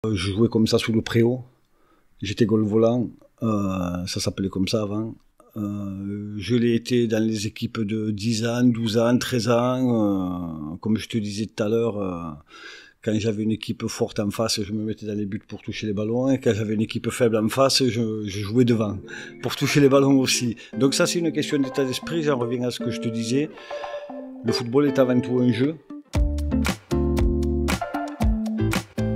Je jouais comme ça sous le préau. J'étais goal volant, ça s'appelait comme ça avant. Je l'ai été dans les équipes de 10 ans, 12 ans, 13 ans. Comme je te disais tout à l'heure, quand j'avais une équipe forte en face, je me mettais dans les buts pour toucher les ballons. Et quand j'avais une équipe faible en face, je jouais devant pour toucher les ballons aussi. Donc ça, c'est une question d'état d'esprit. J'en reviens à ce que je te disais. Le football est avant tout un jeu.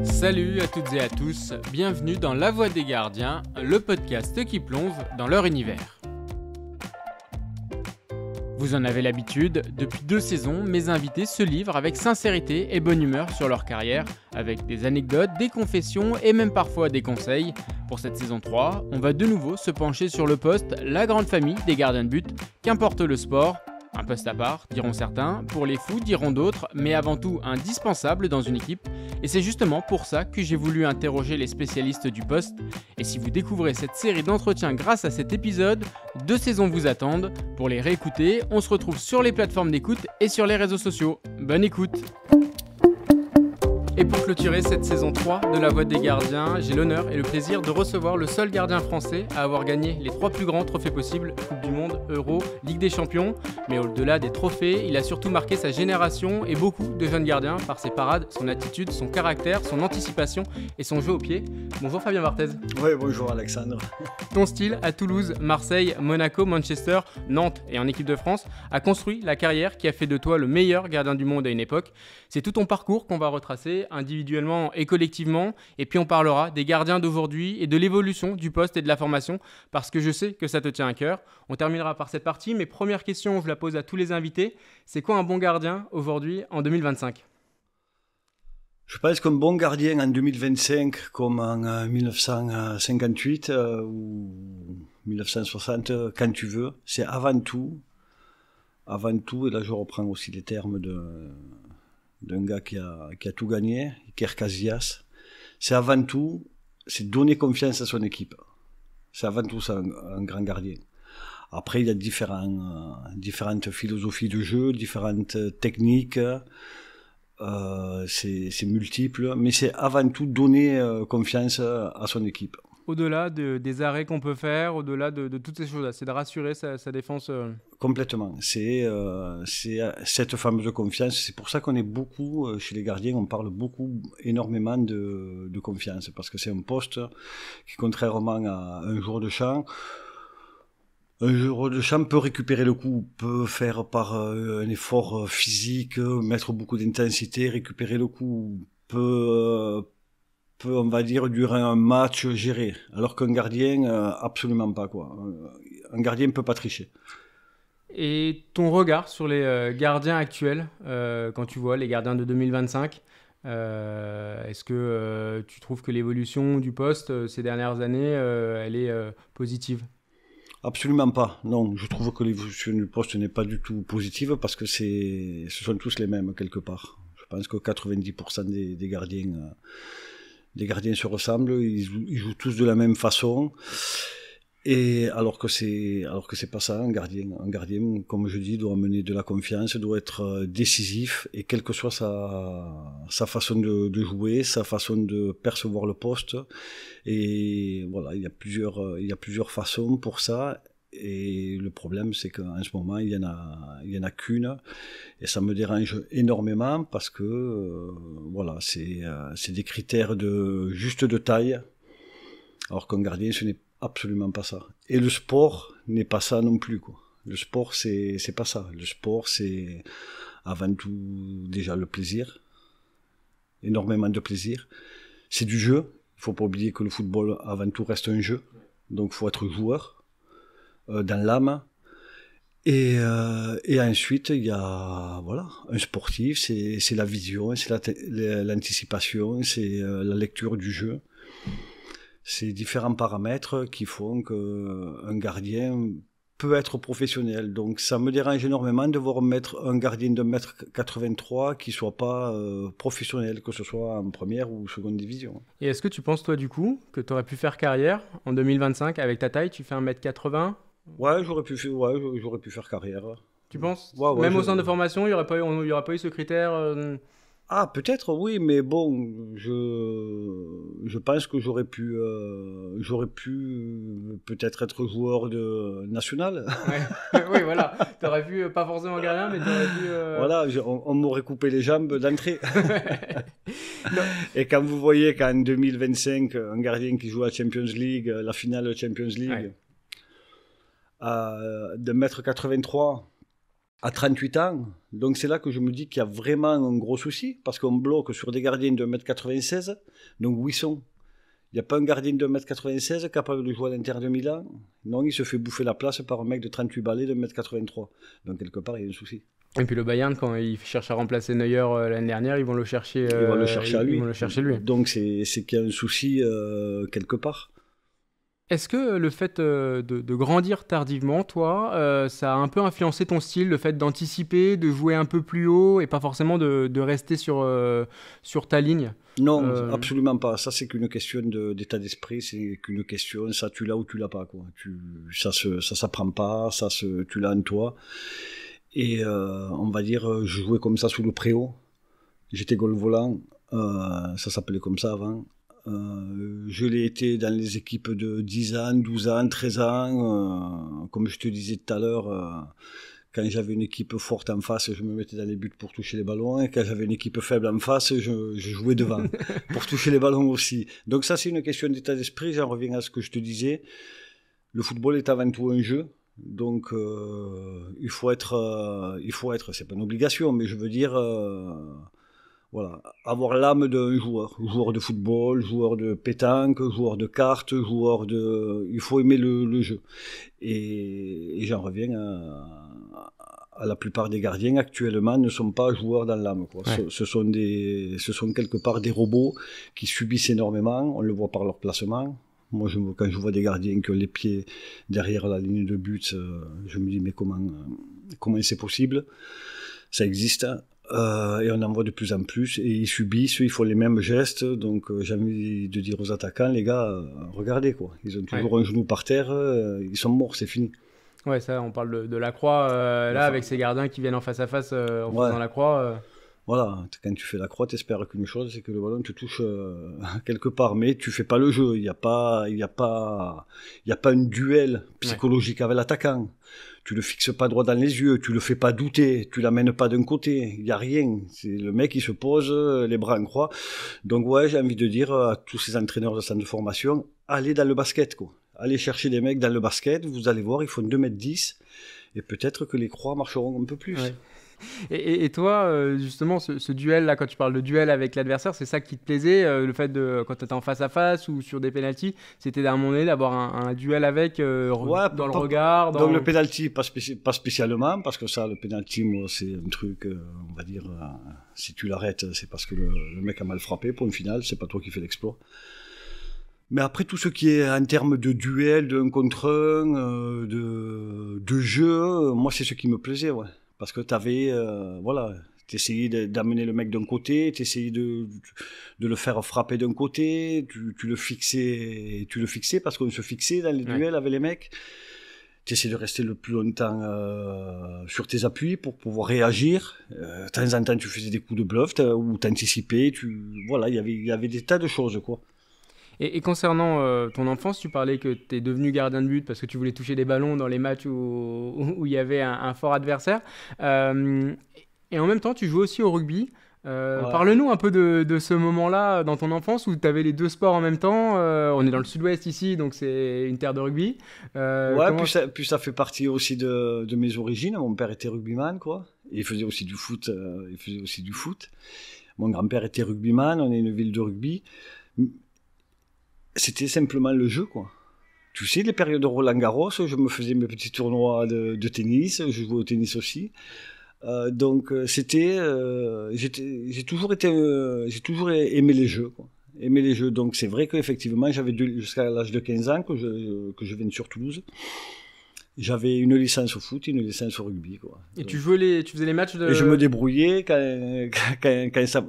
Salut à toutes et à tous, bienvenue dans La Voix des Gardiens, le podcast qui plonge dans leur univers. Vous en avez l'habitude, depuis 2 saisons, mes invités se livrent avec sincérité et bonne humeur sur leur carrière, avec des anecdotes, des confessions et même parfois des conseils. Pour cette saison 3, on va de nouveau se pencher sur le poste, la grande famille des gardiens de but, qu'importe le sport. Un poste à part, diront certains, pour les fous, diront d'autres, mais avant tout indispensable dans une équipe. Et c'est justement pour ça que j'ai voulu interroger les spécialistes du poste. Et si vous découvrez cette série d'entretiens grâce à cet épisode, 2 saisons vous attendent. Pour les réécouter, on se retrouve sur les plateformes d'écoute et sur les réseaux sociaux. Bonne écoute! Et pour clôturer cette saison 3 de La Voix des Gardiens, j'ai l'honneur et le plaisir de recevoir le seul gardien français à avoir gagné les 3 plus grands trophées possibles, Coupe du Monde, Euro, Ligue des Champions. Mais au-delà des trophées, il a surtout marqué sa génération et beaucoup de jeunes gardiens par ses parades, son attitude, son caractère, son anticipation et son jeu au pied. Bonjour Fabien Barthez. Oui, bonjour Alexandre. Ton style à Toulouse, Marseille, Monaco, Manchester, Nantes et en équipe de France a construit la carrière qui a fait de toi le meilleur gardien du monde à une époque. C'est tout ton parcours qu'on va retracer, individuellement et collectivement, et puis on parlera des gardiens d'aujourd'hui et de l'évolution du poste et de la formation, parce que je sais que ça te tient à cœur. On terminera par cette partie, mais première question, je la pose à tous les invités, c'est quoi un bon gardien aujourd'hui en 2025 ? Je pense qu'un bon gardien en 2025, comme en 1958 ou 1960, quand tu veux, c'est avant tout, et là je reprends aussi les termes d'un gars qui a tout gagné, Iker Casillas, c'est avant tout, c'est donner confiance à son équipe. C'est avant tout ça, un grand gardien. Après, il y a différentes philosophies de jeu, différentes techniques, c'est multiple, mais c'est avant tout donner confiance à son équipe. Au-delà des arrêts qu'on peut faire, au-delà de toutes ces choses-là, c'est de rassurer sa défense. Complètement. C'est cette fameuse confiance. C'est pour ça qu'on est beaucoup, chez les gardiens, on parle énormément de confiance, parce que c'est un poste qui, contrairement à un joueur de champ, peut récupérer le coup, peut faire par un effort physique, mettre beaucoup d'intensité, récupérer le coup, peut, on va dire, durer un match géré. Alors qu'un gardien, absolument pas, quoi. Un gardien ne peut pas tricher. Et ton regard sur les gardiens actuels, quand tu vois les gardiens de 2025, est-ce que tu trouves que l'évolution du poste ces dernières années, elle est positive ? Absolument pas. Non, je trouve que l'évolution du poste n'est pas du tout positive parce que ce sont tous les mêmes quelque part. Je pense que 90% des gardiens se ressemblent, ils jouent tous de la même façon. Et alors que c'est pas ça, un gardien, comme je dis, doit amener de la confiance, doit être décisif, et quelle que soit sa façon de jouer, sa façon de percevoir le poste. Et voilà, il y a plusieurs façons pour ça. Et le problème, c'est qu'en ce moment, il y en a qu'une, et ça me dérange énormément parce que voilà, c'est des critères juste de taille, alors qu'un gardien, ce n'est absolument pas ça. Et le sport n'est pas ça non plus, quoi. Le sport, c'est pas ça. Le sport, c'est avant tout déjà le plaisir, énormément de plaisir. C'est du jeu. Il faut pas oublier que le football, avant tout, reste un jeu. Donc, il faut être joueur dans l'âme. Et ensuite, il y a un sportif, c'est la vision, c'est l'anticipation, c'est la lecture du jeu. C'est différents paramètres qui font qu'un gardien peut être professionnel. Donc ça me dérange énormément de voir mettre un gardien de 1m83 qui soit pas professionnel, que ce soit en première ou seconde division. Et est-ce que tu penses, toi, du coup, que tu aurais pu faire carrière en 2025 avec ta taille ? Tu fais 1m80 ? Ouais, j'aurais pu faire carrière. Tu penses ? Ouais, Même au centre de formation, il n'y aurait pas eu ce critère Ah, peut-être, oui, mais bon, je pense que j'aurais pu peut-être être joueur de national. Ouais, oui, voilà. T'aurais pu, pas forcément gardien, mais t'aurais pu. Voilà, on m'aurait coupé les jambes d'entrée. Non. Et quand vous voyez qu'en 2025, un gardien qui joue à Champions League, la finale de Champions League, Ouais. de 1m83 à 38 ans, donc c'est là que je me dis qu'il y a vraiment un gros souci, parce qu'on bloque sur des gardiens de 1m96, donc où ils sont? Il n'y a pas un gardien de 1m96 capable de jouer à l'Inter de Milan. Non, il se fait bouffer la place par un mec de 38 balais de 1m83. Donc quelque part, il y a un souci. Et puis le Bayern, quand il cherche à remplacer Neuer l'année dernière, ils vont le chercher. Ils vont le chercher à lui. Ils vont le chercher lui. Donc c'est qu'il y a un souci quelque part. Est-ce que le fait de grandir tardivement, toi, ça a un peu influencé ton style, le fait d'anticiper, de jouer un peu plus haut et pas forcément de rester sur ta ligne? Non, absolument pas. Ça, c'est qu'une question d'état d'esprit. C'est qu'une question, ça, tu l'as ou tu l'as pas, quoi. Ça s'apprend pas. Tu l'as en toi. Et on va dire, je jouais comme ça sous le préau. J'étais goal volant. Ça s'appelait comme ça avant. Je l'ai été dans les équipes de 10 ans, 12 ans, 13 ans. Comme je te disais tout à l'heure, quand j'avais une équipe forte en face, je me mettais dans les buts pour toucher les ballons. Et quand j'avais une équipe faible en face, je jouais devant pour toucher les ballons aussi. Donc ça, c'est une question d'état d'esprit. J'en reviens à ce que je te disais. Le football est avant tout un jeu. Donc il faut être, c'est pas une obligation, mais je veux dire... Voilà, avoir l'âme d'un joueur de football, joueur de pétanque, joueur de cartes, il faut aimer le jeu. Et j'en reviens à la plupart des gardiens actuellement ne sont pas joueurs dans l'âme, quoi. Ouais. Ce sont quelque part des robots qui subissent énormément. On le voit par leur placement. Moi, quand je vois des gardiens qui ont les pieds derrière la ligne de but, je me dis mais comment c'est possible? Ça existe. Et on en voit de plus en plus, et ils subissent, ils font les mêmes gestes, donc j'ai envie de dire aux attaquants, les gars, regardez quoi, ils ont toujours un genou par terre, ils sont morts, c'est fini. Ouais, ça, on parle de la croix, là, avec ces gardiens qui viennent en face à face en faisant la croix. Voilà, quand tu fais la croix, t'espères qu'une chose, c'est que le ballon te touche quelque part, mais tu fais pas le jeu, il y a pas un duel psychologique avec l'attaquant. Tu le fixes pas droit dans les yeux, tu le fais pas douter, tu l'amènes pas d'un côté, il y a rien. C'est le mec qui se pose, les bras en croix. Donc ouais, j'ai envie de dire à tous ces entraîneurs de centre de formation, allez dans le basket, quoi. Allez chercher des mecs dans le basket, vous allez voir, ils font 2m10, et peut-être que les croix marcheront un peu plus. Ouais. Et toi, justement, ce duel-là, quand tu parles de duel avec l'adversaire, c'est ça qui te plaisait, le fait de, quand tu étais en face à face ou sur des pénaltys, c'était d'un moment donné d'avoir un duel avec dans le regard Donc le pénalty, pas spécialement, parce que ça, le pénalty, moi, c'est un truc, on va dire, si tu l'arrêtes, c'est parce que le mec a mal frappé, point final, c'est pas toi qui fais l'exploit. Mais après, tout ce qui est en termes de duel, de 1 contre 1, de jeu, moi, c'est ce qui me plaisait, ouais. Parce que t'essayais d'amener le mec d'un côté, t'essayais de le faire frapper d'un côté, tu le fixais parce qu'on se fixait dans les duels avec les mecs. T'essayais de rester le plus longtemps sur tes appuis pour pouvoir réagir. De temps en temps, tu faisais des coups de bluff ou t'anticipais. Voilà, il y avait des tas de choses, quoi. Et concernant ton enfance, tu parlais que tu es devenu gardien de but parce que tu voulais toucher des ballons dans les matchs où il y avait un fort adversaire. Et en même temps, tu jouais aussi au rugby. Parle-nous un peu de ce moment-là dans ton enfance où tu avais les deux sports en même temps. On est dans le sud-ouest ici, donc c'est une terre de rugby. Puis ça fait partie aussi de mes origines. Mon père était rugbyman, quoi. Et il faisait aussi du foot. Mon grand-père était rugbyman. On est une ville de rugby. C'était simplement le jeu, quoi. Tu sais, les périodes de Roland-Garros, je me faisais mes petits tournois de tennis, je jouais au tennis aussi. Donc j'ai toujours aimé les jeux, quoi. Aimé les jeux. Donc c'est vrai qu'effectivement, j'avais jusqu'à l'âge de 15 ans que je viens sur Toulouse. J'avais une licence au foot et une licence au rugby, quoi. Et donc, tu faisais les matchs de... Et je me débrouillais quand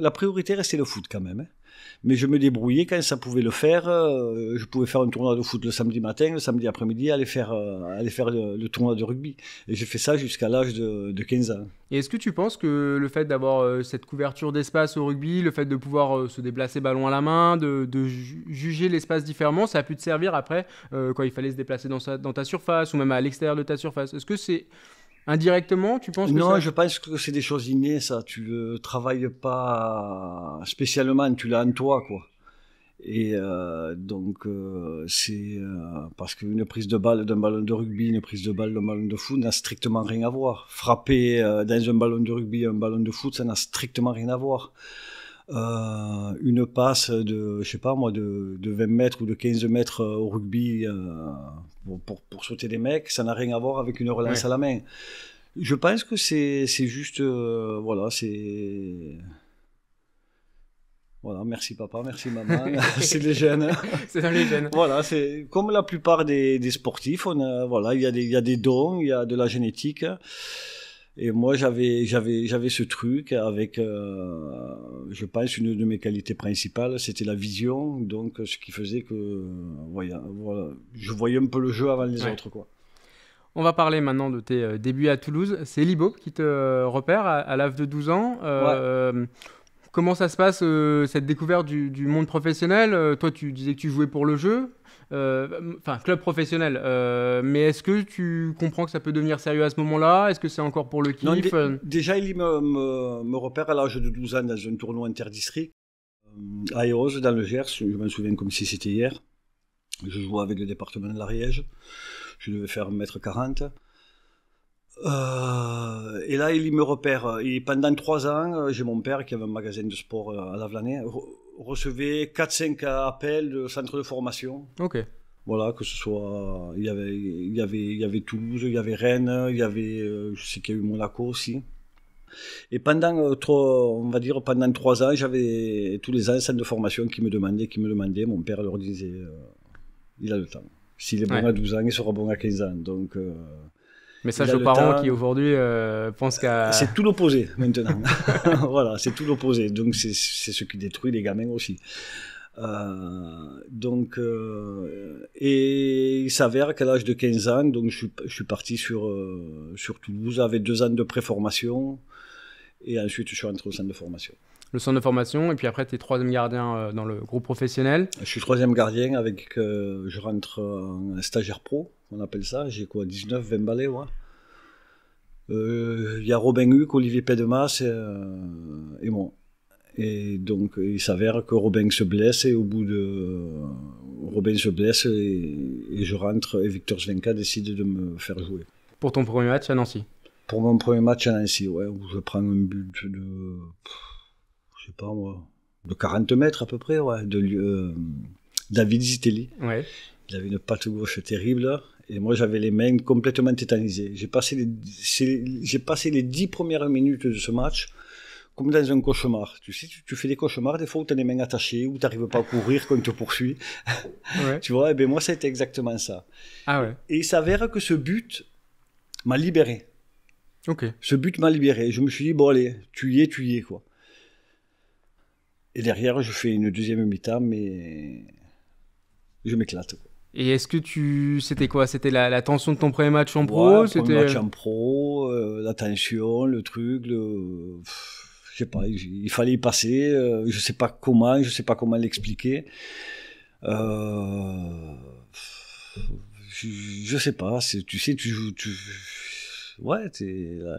la priorité restait le foot quand même, hein. Mais je me débrouillais quand ça pouvait le faire. Je pouvais faire un tournoi de foot le samedi matin, le samedi après-midi, aller faire le tournoi de rugby. Et j'ai fait ça jusqu'à l'âge de 15 ans. Et est-ce que tu penses que le fait d'avoir cette couverture d'espace au rugby, le fait de pouvoir se déplacer ballon à la main, de juger l'espace différemment, ça a pu te servir après quand il fallait se déplacer dans ta surface ou même à l'extérieur de ta surface? Est-ce que c'est indirectement, tu penses que Non, ça... je pense que c'est des choses innées, ça. Tu le travailles pas spécialement, tu l'as en toi, quoi. Et donc, c'est parce qu'une prise de balle d'un ballon de rugby, une prise de balle d'un ballon de foot n'a strictement rien à voir. Frapper dans un ballon de rugby, un ballon de foot, ça n'a strictement rien à voir. Une passe de, je sais pas moi, de 20 mètres ou de 15 mètres au rugby pour sauter des mecs, ça n'a rien à voir avec une relance à la main. Je pense que c'est juste, voilà, c'est... Voilà, merci papa, merci maman, c'est les gènes. C'est dans les gènes. Voilà, c'est comme la plupart des sportifs, voilà, il y a des dons, il y a de la génétique. Et moi, j'avais ce truc avec, je pense, une de mes qualités principales, c'était la vision. Donc, ce qui faisait que, voilà, je voyais un peu le jeu avant les autres, quoi. On va parler maintenant de tes débuts à Toulouse. C'est Libo qui te repère à l'âge de 12 ans. Comment ça se passe, cette découverte du monde professionnel? Toi, tu disais que tu jouais pour le jeu. Enfin, club professionnel. Mais est-ce que tu comprends que ça peut devenir sérieux à ce moment-là? Est-ce que c'est encore pour le kiff? Non, déjà, il me repère à l'âge de 12 ans dans un tournoi interdistrict à Eauze, dans le Gers. Je m'en souviens comme si c'était hier. Je jouais avec le département de l'Ariège. Je devais faire 1m40. Et là, il me repère. Et pendant 3 ans, j'ai mon père qui avait un magasin de sport à Lavelanet, recevait 4-5 appels de centre de formation. Ok. Voilà, que ce soit, il y avait Toulouse, il y avait Rennes, il y avait, je sais qu'il y a eu Monaco aussi. Et pendant 3 ans, j'avais tous les ans un centre de formation qui me demandait. Mon père leur disait, il a le temps. S'il est bon à 12 ans, il sera bon à 15 ans. Donc, message aux parents qui aujourd'hui pensent qu'à... C'est tout l'opposé maintenant. Voilà, c'est tout l'opposé. Donc c'est ce qui détruit les gamins aussi. Et il s'avère qu'à l'âge de 15 ans, donc je suis parti sur Toulouse avec 2 ans de pré-formation et ensuite je suis rentré au centre de formation. Le centre de formation, et puis après tu es 3e gardien dans le groupe professionnel. Je suis 3e gardien avec, je rentre en stagiaire pro, on appelle ça, j'ai quoi, 19-20 balais, ouais. Y a Robin Huc, Olivier Pédemas et moi. Et donc il s'avère que Robin se blesse et Robin se blesse et je rentre et Victor Svenka décide de me faire jouer. Pour ton premier match à Nancy? Pour mon premier match à Nancy, ouais, où je prends un but de... je sais pas moi, de 40 mètres à peu près, ouais, David Zitelli. Ouais. Il avait une patte gauche terrible et moi j'avais les mains complètement tétanisées. J'ai passé les 10 premières minutes de ce match comme dans un cauchemar. Tu sais, tu fais des cauchemars des fois où tu as les mains attachées, où tu n'arrives pas à courir quand on te poursuit. Ouais. Tu vois, et ben moi ça a été exactement ça. Ah ouais. Et il s'avère que ce but m'a libéré. Ok. Ce but m'a libéré. Je me suis dit, bon allez, tu y es, quoi. Et derrière, je fais une deuxième mi-temps, mais je m'éclate, quoi. Et est-ce que c'était quoi? C'était la tension de ton premier match en pro? Ouais, premier match en pro, la tension, le truc, je sais pas, il fallait y passer, je sais pas comment l'expliquer. Je sais pas, tu sais, tu joues, ouais,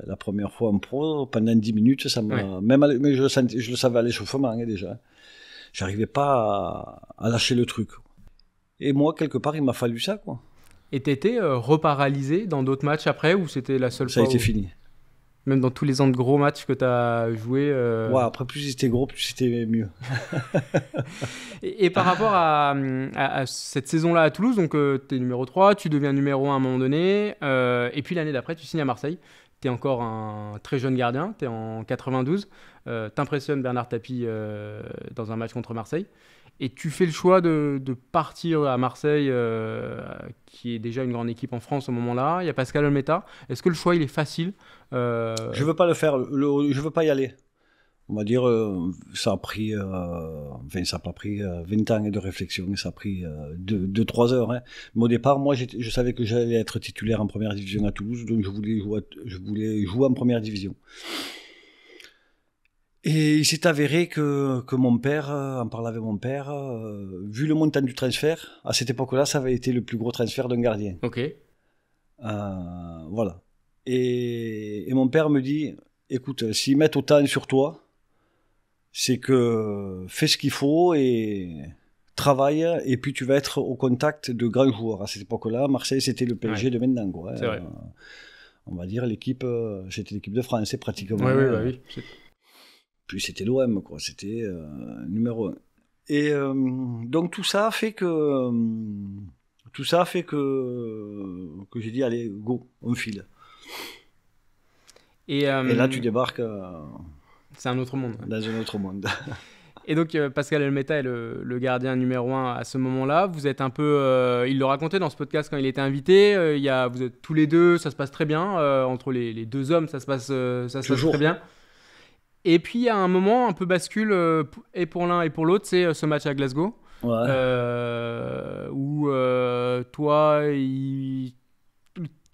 la première fois en pro, pendant 10 minutes, ça m'a, ouais. Mais je le savais à l'échauffement, hein, déjà. J'arrivais pas à lâcher le truc. Et moi, quelque part, il m'a fallu ça, quoi. Et t'étais reparalysé dans d'autres matchs après, ou c'était la seule fois? Ça a été fini. Même dans tous les ans de gros matchs que t'as joué Ouais, après, plus c'était gros, plus c'était mieux. et par rapport à cette saison-là à Toulouse, donc t'es numéro 3, tu deviens numéro 1 à un moment donné, et puis l'année d'après, tu signes à Marseille. T'es encore un très jeune gardien, t'es en 92. T'impressionnes Bernard Tapie dans un match contre Marseille. Et tu fais le choix de partir à Marseille, qui est déjà une grande équipe en France au moment-là. Il y a Pascal Olmeta. Est-ce que le choix, il est facile? Je veux pas le faire. Je veux pas y aller. On va dire, ça a pris, ça n'a pas pris 20 ans de réflexion, ça a pris 2-3 heures. Hein. Mais au départ, moi, je savais que j'allais être titulaire en première division à Toulouse, donc je voulais jouer en première division. Et il s'est avéré que mon père, en parlant avec mon père, vu le montant du transfert, à cette époque-là, ça avait été le plus gros transfert d'un gardien. Ok. Voilà. Et mon père me dit, écoute, s'ils mettent autant sur toi, c'est que fais ce qu'il faut et travaille, et puis tu vas être au contact de grands joueurs. À cette époque-là, Marseille, c'était le PSG de maintenant. Quoi, hein. C'est vrai. On va dire c'était l'équipe de France, c'est pratiquement. Oui. Puis c'était l'OM, quoi. C'était numéro 1. Et donc tout ça a fait que j'ai dit, allez, go, on file. Et là, tu débarques c'est un autre monde. Dans un autre monde. Et donc, Pascal Elmeta est le gardien numéro 1 à ce moment-là. Vous êtes un peu... il le racontait dans ce podcast quand il était invité. Vous êtes tous les deux, ça se passe très bien. Entre les deux hommes, ça se passe très bien. Et puis, il y a un moment un peu bascule, et pour l'un et pour l'autre, c'est ce match à Glasgow. Ouais. Où toi,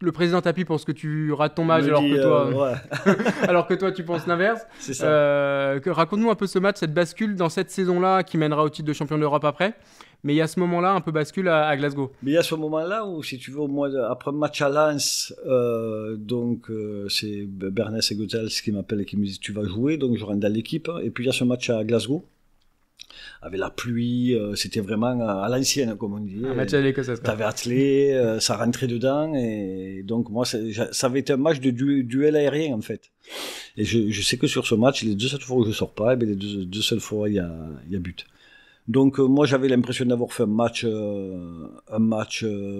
le président tapis pense que tu rates ton match alors que toi tu penses l'inverse. C'est ça. Raconte-nous un peu ce match, cette bascule dans cette saison-là qui mènera au titre de champion d'Europe après. Mais il y a ce moment-là un peu bascule à Glasgow. Mais il y a ce moment-là où, si tu veux, après un match à Lens, c'est Bernès et Goethals qui m'appellent et qui me disent tu vas jouer, donc je rentre dans l'équipe. Et puis il y a ce match à Glasgow. Avec la pluie, c'était vraiment à l'ancienne, comme on dit. Un match à l'Écosse. T'avais attelé, ça rentrait dedans, et donc moi, ça avait été un match de duel aérien, en fait. Et je sais que sur ce match, les 2 seules fois où je sors pas, les deux seules fois, il y a but. Donc moi, j'avais l'impression d'avoir fait un match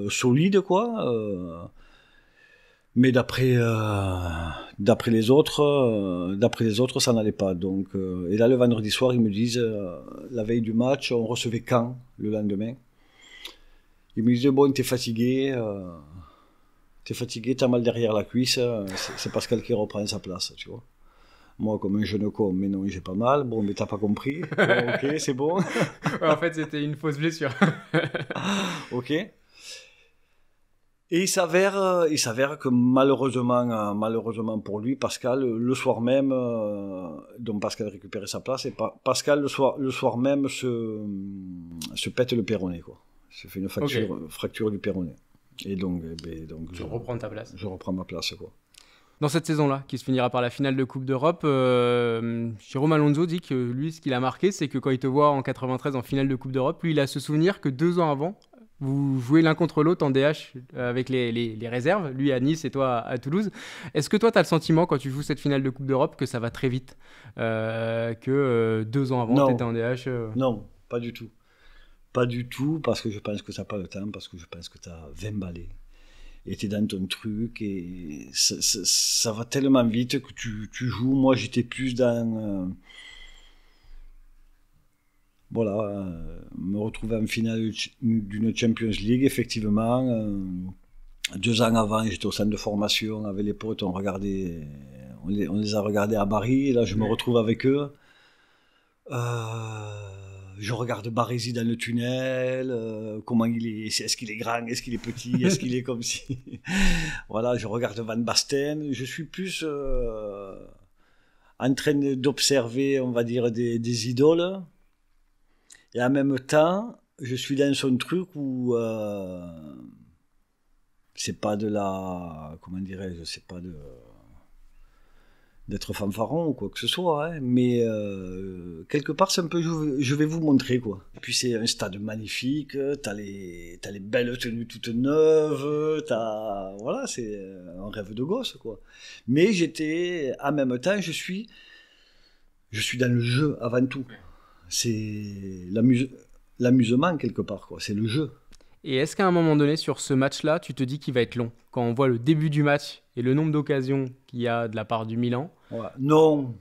solide, quoi. Mais d'après les autres, ça n'allait pas. Donc, et là, le vendredi soir, ils me disent, la veille du match, on recevait Caen le lendemain. Ils me disaient, bon, t'es fatigué, t'as mal derrière la cuisse, c'est Pascal qui reprend sa place, tu vois. Moi, comme un jeune con, mais non, j'ai pas mal. Bon, mais t'as pas compris. Bon, ok, c'est bon. En fait, c'était une fausse blessure. Ok. Et il s'avère que malheureusement pour lui, Pascal, le soir même, donc Pascal récupérait sa place, et Pascal, le soir même, se pète le péroné, quoi. Se fait une fracture du péroné. Et donc tu reprends ta place. Je reprends ma place, quoi. Dans cette saison-là, qui se finira par la finale de Coupe d'Europe, Jérôme Alonso dit que lui, ce qu'il a marqué, c'est que quand il te voit en 93 en finale de Coupe d'Europe, lui, il a ce souvenir que 2 ans avant, vous jouez l'un contre l'autre en DH avec les réserves, lui à Nice et toi à Toulouse. Est-ce que toi, tu as le sentiment, quand tu joues cette finale de Coupe d'Europe, que ça va très vite, que 2 ans avant, tu étais en DH Non, pas du tout. Pas du tout, parce que je pense que tu n'as pas le temps, parce que je pense que tu as 20 balais. Et tu es dans ton truc, et ça va tellement vite que tu joues. Moi, j'étais plus dans... me retrouver en finale d'une Champions League, effectivement. 2 ans avant, j'étais au centre de formation avec les potes, on les a regardés à Paris, et là je me retrouve avec eux. Je regarde Baresi dans le tunnel, comment il est, est-ce qu'il est grand, est-ce qu'il est petit, est-ce qu'il est comme si... Voilà, je regarde Van Basten, je suis plus en train d'observer, on va dire, des idoles. Et en même temps, je suis dans son truc où c'est pas de la... Comment dirais-je, c'est pas d'être fanfaron ou quoi que ce soit, hein, mais quelque part, c'est un peu... Je vais vous montrer, quoi. Et puis c'est un stade magnifique, t'as les belles tenues toutes neuves, voilà, c'est un rêve de gosse, quoi. Mais en même temps, je suis dans le jeu avant tout. C'est l'amusement quelque part, quoi. C'est le jeu. Et est-ce qu'à un moment donné, sur ce match-là, tu te dis qu'il va être long? Quand on voit le début du match et le nombre d'occasions qu'il y a de la part du Milan. Ouais. Non,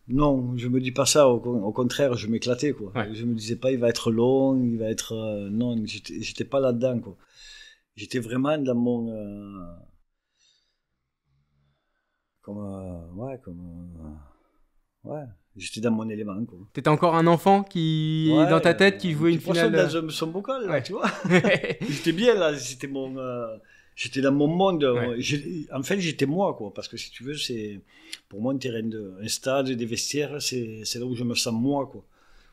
je me dis pas ça. Au contraire, je m'éclatais, quoi. Ouais. Je me disais pas, il va être long, il va être... non, j'étais pas là-dedans, quoi. J'étais vraiment dans mon... ouais. J'étais dans mon élément, quoi. T'étais encore un enfant qui, dans ta tête, qui jouait une finale. Dans son bocal, là, tu vois. J'étais bien, là. J'étais dans mon monde. Ouais. En fait, j'étais moi, quoi. Parce que si tu veux, pour moi, un stade, des vestiaires, c'est là où je me sens moi, quoi.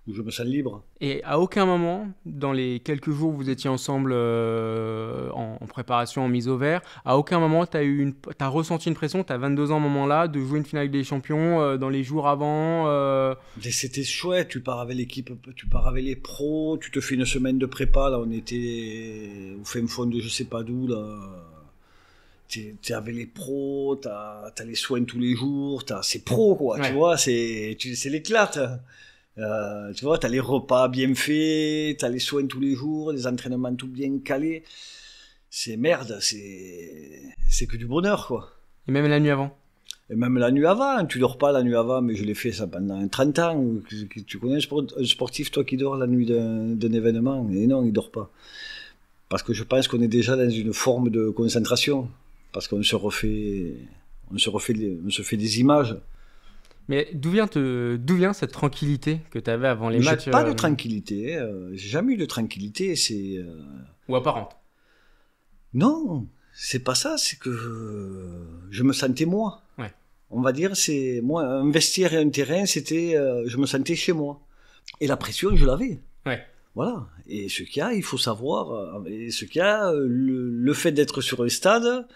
Où je me sens libre. Et à aucun moment, dans les quelques jours où vous étiez ensemble en préparation, en mise au vert, à aucun moment t'as ressenti une pression, t'as 22 ans à ce moment-là, de jouer une finale des champions dans les jours avant C'était chouette, tu pars avec l'équipe, tu pars avec les pros, tu te fais une semaine de prépa, là on était au fin fond de je sais pas d'où, là. T'es avec les pros, t'as les soins tous les jours, c'est pro, quoi, ouais. Tu vois, c'est l'éclate. Tu vois, t'as les repas bien faits, t'as les soins tous les jours, les entraînements tout bien calés. C'est merde, c'est que du bonheur, quoi. Et même la nuit avant? Et même la nuit avant, tu dors pas la nuit avant, mais je l'ai fait ça pendant 30 ans. Tu connais un sportif, toi, qui dort la nuit d'un événement? Et non, il dort pas. Parce que je pense qu'on est déjà dans une forme de concentration. Parce qu'on se fait des images. Mais d'où vient cette tranquillité que tu avais avant les matchs? J'ai pas de tranquillité. J'ai jamais eu de tranquillité. Ou apparente? Non, c'est pas ça. C'est que je me sentais moi. Ouais. On va dire, c'est moi, un vestiaire et un terrain, je me sentais chez moi. Et la pression, je l'avais. Ouais. Voilà. Et ce qu'il y a, il faut savoir. Et ce qu'il y a, le fait d'être sur le stade.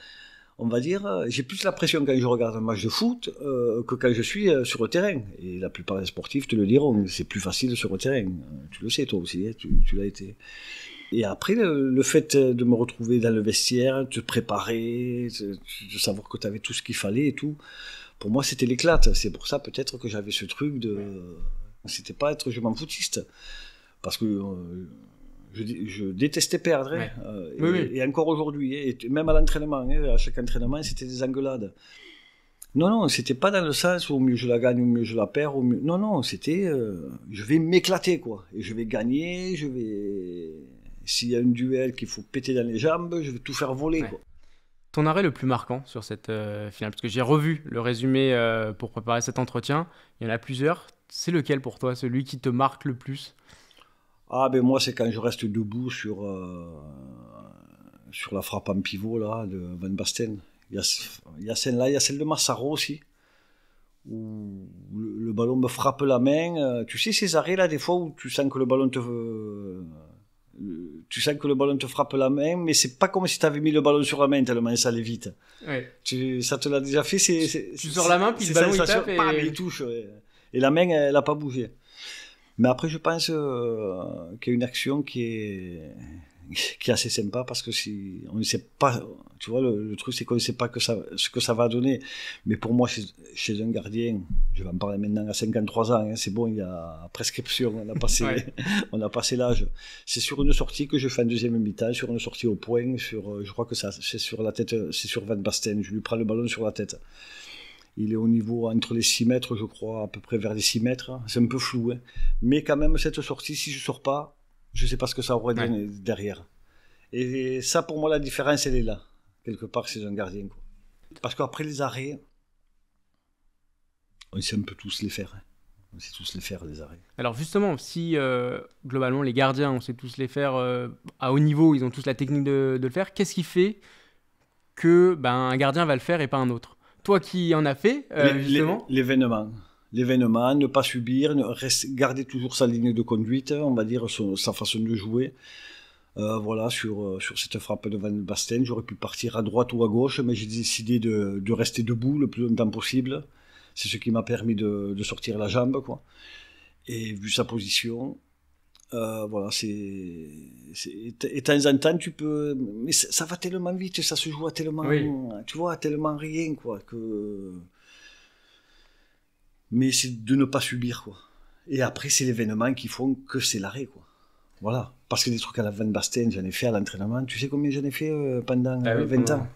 On va dire, j'ai plus la pression quand je regarde un match de foot que quand je suis sur le terrain. Et la plupart des sportifs te le diront, c'est plus facile sur le terrain. Tu le sais toi aussi, hein, tu l'as été. Et après, le fait de me retrouver dans le vestiaire, de te préparer, de savoir que tu avais tout ce qu'il fallait et tout, pour moi c'était l'éclate. C'est pour ça peut-être que j'avais ce truc de... C'était pas être je m'en foutiste. Parce que... Je détestais perdre, ouais. Et encore aujourd'hui, et même à l'entraînement, à chaque entraînement, c'était des engueulades. Non, c'était pas dans le sens où au mieux je la gagne, au mieux je la perds, non, c'était je vais m'éclater, quoi, et je vais gagner, s'il y a un duel qu'il faut péter dans les jambes, je vais tout faire voler, ouais. Quoi. Ton arrêt le plus marquant sur cette finale, parce que j'ai revu le résumé pour préparer cet entretien, il y en a plusieurs, c'est lequel pour toi, celui qui te marque le plus? Ah ben moi c'est quand je reste debout sur la frappe en pivot là de Van Basten. Il y a celle-là, il y a celle de Massaro aussi où le ballon me frappe la main. Tu sais ces arrêts là des fois où tu sens que le ballon te frappe la main, mais c'est pas comme si tu avais mis le ballon sur la main tellement ça allait vite. Ouais. Ça te l'a déjà fait? Tu sors la main puis le ballon il tape et il touche. Ouais. Et la main elle a pas bougé. Mais après, je pense qu'il y a une action qui est assez sympa parce que si on ne sait pas, tu vois, le truc c'est qu'on ne sait pas ce que ça va donner. Mais pour moi, chez un gardien, je vais en parler maintenant à 53 ans, hein, c'est bon, il y a prescription, on a passé l'âge. C'est sur une sortie que je fais en deuxième mi-temps, sur une sortie au point, je crois que c'est sur la tête, c'est sur Van Basten, je lui prends le ballon sur la tête. Il est au niveau entre les 6 mètres, je crois, à peu près vers les 6 mètres. C'est un peu flou, hein. Mais quand même, cette sortie, si je ne sors pas, je ne sais pas ce que ça aurait donné derrière. Et ça, pour moi, la différence, elle est là. Quelque part, c'est un gardien, quoi. Parce qu'après les arrêts, on sait un peu tous les faire. Hein. On sait tous les faire, les arrêts. Alors justement, si globalement, les gardiens, on sait tous les faire à haut niveau, ils ont tous la technique de le faire, qu'est-ce qui fait que un gardien va le faire et pas un autre? Toi qui en as fait, justement. L'événement, ne pas subir, garder toujours sa ligne de conduite, on va dire, sa façon de jouer. Voilà, sur cette frappe de Van Basten, j'aurais pu partir à droite ou à gauche, mais j'ai décidé de rester debout le plus longtemps possible. C'est ce qui m'a permis de sortir la jambe, quoi. Et vu sa position, voilà, et de temps en temps, tu peux... Mais ça va tellement vite, ça se joue à tellement... Oui. Tu vois, à tellement rien, quoi, que... Mais c'est de ne pas subir, quoi. Et après, c'est l'événement qui font que c'est l'arrêt, quoi. Voilà. Parce que des trucs à la Van Basten, j'en ai fait à l'entraînement. Tu sais combien j'en ai fait pendant 20 ans,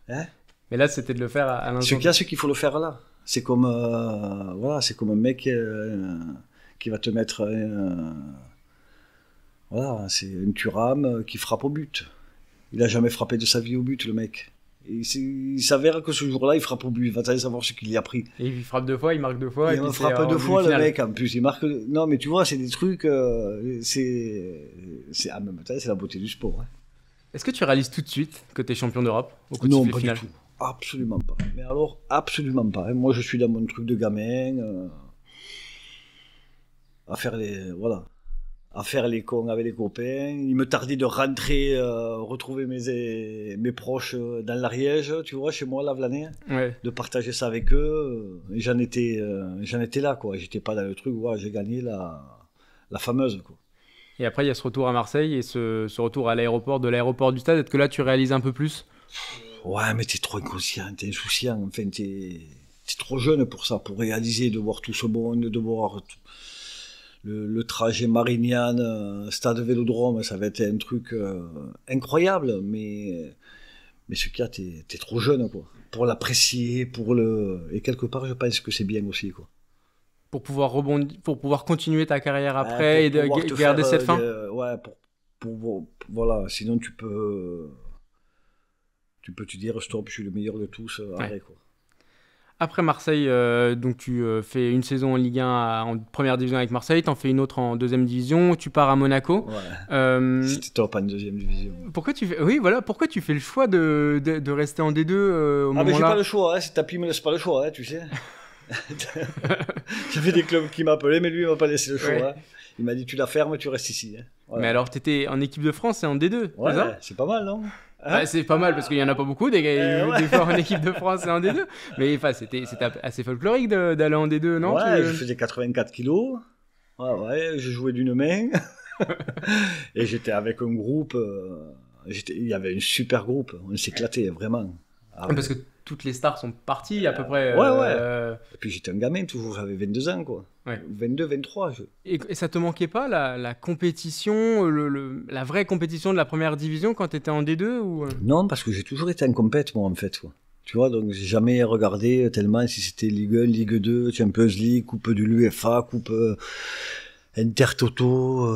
hein? Mais là, c'était de le faire à l'instant. Ce qu'il faut le faire là. C'est comme... voilà, c'est comme un mec qui va te mettre... voilà, c'est un Thuram qui frappe au but. Il a jamais frappé de sa vie au but, le mec. Et il s'avère que ce jour-là, il frappe au but. Il va t'aller savoir ce qu'il y a pris. Et il frappe 2 fois, il marque 2 fois. Il frappe 2 fois, le mec, en plus. Il marque... Non, mais tu vois, c'est des trucs... En même temps, c'est la beauté du sport. Hein. Est-ce que tu réalises tout de suite que tu es champion d'Europe au coup de Non, sifflet pas final? du tout. Absolument pas. Mais alors, absolument pas. Moi, je suis dans mon truc de gamin. À faire les cons avec les copains. Il me tardait de rentrer, retrouver mes proches dans l'Ariège, tu vois, chez moi, la Vlanée, de partager ça avec eux. Et j'en étais là, quoi. J'étais pas dans le truc, ouais, j'ai gagné la fameuse, quoi. Et après, il y a ce retour à Marseille et ce retour à l'aéroport, de l'aéroport du stade. Est-ce que là, tu réalises un peu plus? Ouais, mais t'es trop inconscient, t'es insouciant. Enfin, t'es trop jeune pour ça, pour réaliser, de voir tout ce monde, de voir... Le trajet Marignane, Stade Vélodrome, ça va être un truc incroyable, mais ce qu'il y a, t'es trop jeune, quoi. Pour l'apprécier, et quelque part, je pense que c'est bien aussi, quoi. Pour pouvoir rebondir, pour pouvoir continuer ta carrière après et de garder cette fin. Ouais, voilà. Sinon, tu peux te dire stop, je suis le meilleur de tous, arrête, quoi. Après Marseille, donc tu fais une saison en Ligue 1 en première division avec Marseille, t'en fais une autre en deuxième division, tu pars à Monaco. Ouais. C'était top en deuxième division. Pourquoi tu fais le choix de rester en D2 au moment-là? J'ai pas le choix, hein. Si Tapi me laisse pas le choix, hein, tu sais. J'avais des clubs qui m'appelaient, mais lui il m'a pas laissé le choix. Hein. Il m'a dit tu la fermes, tu restes ici. Hein. Voilà. Mais alors t'étais en équipe de France et en D2, ouais, c'est ça? C'est pas mal, non? Bah, c'est pas mal parce qu'il y en a pas beaucoup des fois en équipe de France et en D2, mais enfin c'était assez folklorique d'aller en D2, non? Ouais, je faisais 84 kilos. Ouais, je jouais d'une main. Et j'étais avec un groupe. Il y avait un super groupe. On s'éclatait vraiment. Parce que toutes les stars sont parties à peu près. Ouais. Et puis j'étais un gamin toujours, j'avais 22 ans, quoi. Ouais. 22, 23. Et ça te manquait pas la compétition, la vraie compétition de la première division quand tu étais en D2 ou... Non, parce que j'ai toujours été en compète, moi, en fait. Quoi. Tu vois, donc j'ai jamais regardé tellement si c'était Ligue 1, Ligue 2, Champions League, Coupe de l'UEFA, Coupe Intertoto,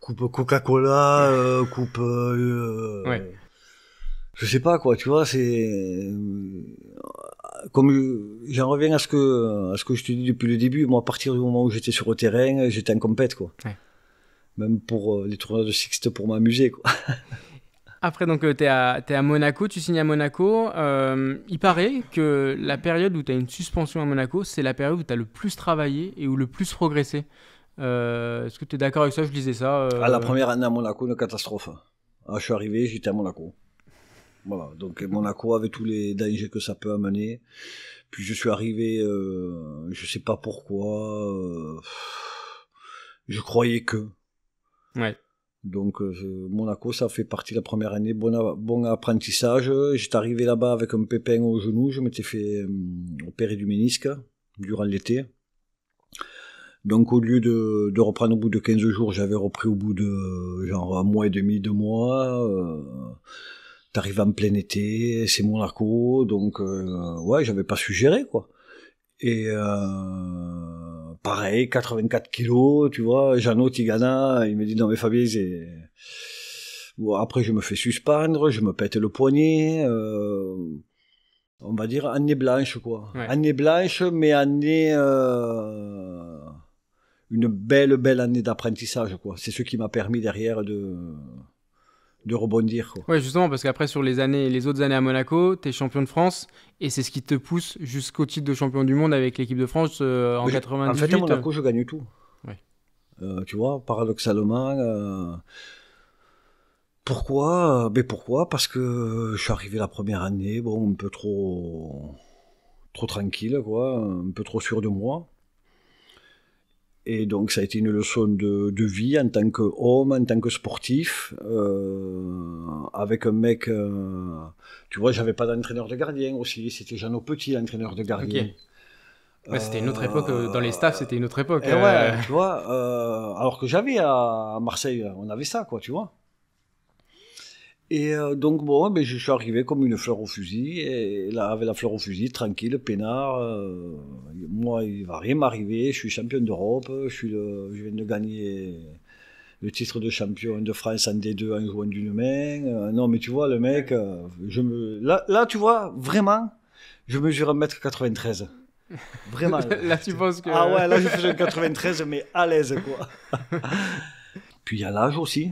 Coupe Coca-Cola, Coupe... ouais. Je sais pas, quoi, tu vois, c'est... Comme j'en reviens à ce que je te dis depuis le début, moi, à partir du moment où j'étais sur le terrain, j'étais en compète, quoi. Ouais. Même pour les tournois de Sixte pour m'amuser, quoi. Après, donc, t'es à Monaco, tu signes à Monaco. Il paraît que la période où tu as une suspension à Monaco, c'est la période où tu as le plus travaillé et où le plus progressé. Est-ce que tu es d'accord avec ça? Je lisais ça. La première année à Monaco, une catastrophe. Je suis arrivé, j'étais à Monaco. Voilà, donc Monaco avait tous les dangers que ça peut amener. Puis je suis arrivé, je sais pas pourquoi, je croyais que. Ouais. Donc Monaco, ça fait partie de la première année, bon apprentissage. J'étais arrivé là-bas avec un pépin au genou, je m'étais fait opérer du ménisque durant l'été. Donc au lieu de reprendre au bout de 15 jours, j'avais repris au bout de genre un mois et demi, 2 mois. T'arrives en plein été, c'est Monaco, donc ouais, j'avais pas su gérer, quoi. Et pareil, 84 kilos, tu vois, Jeannot Tigana, il me dit non mais Fabien, bon, après je me fais suspendre, je me pète le poignet, on va dire année blanche, quoi. Ouais. Année blanche, mais année une belle année d'apprentissage, quoi. C'est ce qui m'a permis derrière de rebondir, quoi. Ouais, justement, parce qu'après, sur les autres années à Monaco, t'es champion de France, et c'est ce qui te pousse jusqu'au titre de champion du monde avec l'équipe de France en 98. En fait, à Monaco, je gagne tout. Ouais. Tu vois, paradoxalement. Pourquoi? Pourquoi? Parce que je suis arrivé la première année, bon, un peu trop tranquille, quoi, un peu trop sûr de moi. Et donc ça a été une leçon de vie en tant qu'homme, en tant que sportif, avec un mec, tu vois, j'avais pas d'entraîneur de gardien aussi, c'était Jeannot Petit, l'entraîneur de gardien. Okay. Ouais, c'était une autre époque, dans les staffs c'était une autre époque. Ouais, tu vois, alors que j'avais à Marseille, on avait ça, quoi, tu vois. Et donc bon, je suis arrivé comme une fleur au fusil, et là avec la fleur au fusil, tranquille, peinard, moi il va rien m'arriver, je suis champion d'Europe, je viens de gagner le titre de champion de France en D2 en jouant d'une main. Non, mais tu vois, le mec, là, tu vois, vraiment, je mesure 1m93. Vraiment. Là, tu penses que... Ah ouais, là, je faisais un 93, mais à l'aise, quoi. Puis il y a l'âge aussi.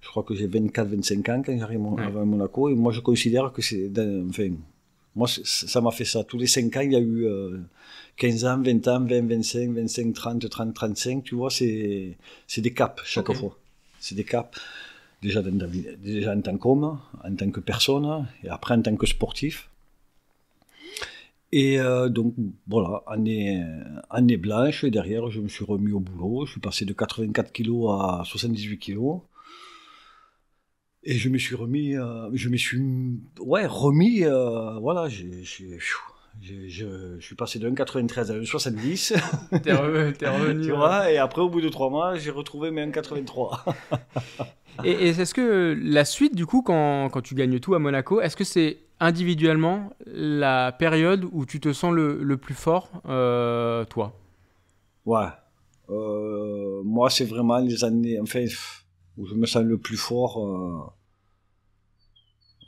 Je crois que j'ai 24-25 ans quand j'arrive à Monaco. Et moi, je considère que c'est... Enfin, moi, ça m'a fait ça. Tous les 5 ans, il y a eu 15 ans, 20 ans, 20, 25, 25, 30, 30, 35. Tu vois, c'est des caps chaque fois. C'est des caps. Déjà en tant qu'homme, en tant que personne, et après en tant que sportif. Et donc, voilà, année blanche. Et derrière, je me suis remis au boulot. Je suis passé de 84 kilos à 78 kilos. Et je me suis remis, voilà, je suis passé de 1,93 à 1,70. T'es revenu. Tu vois, et après, au bout de 3 mois, j'ai retrouvé mes 1,83. Et est-ce que la suite, du coup, quand tu gagnes tout à Monaco, est-ce que c'est individuellement la période où tu te sens le plus fort, toi? Ouais. Moi, c'est vraiment les années, enfin, où je me sens le plus fort.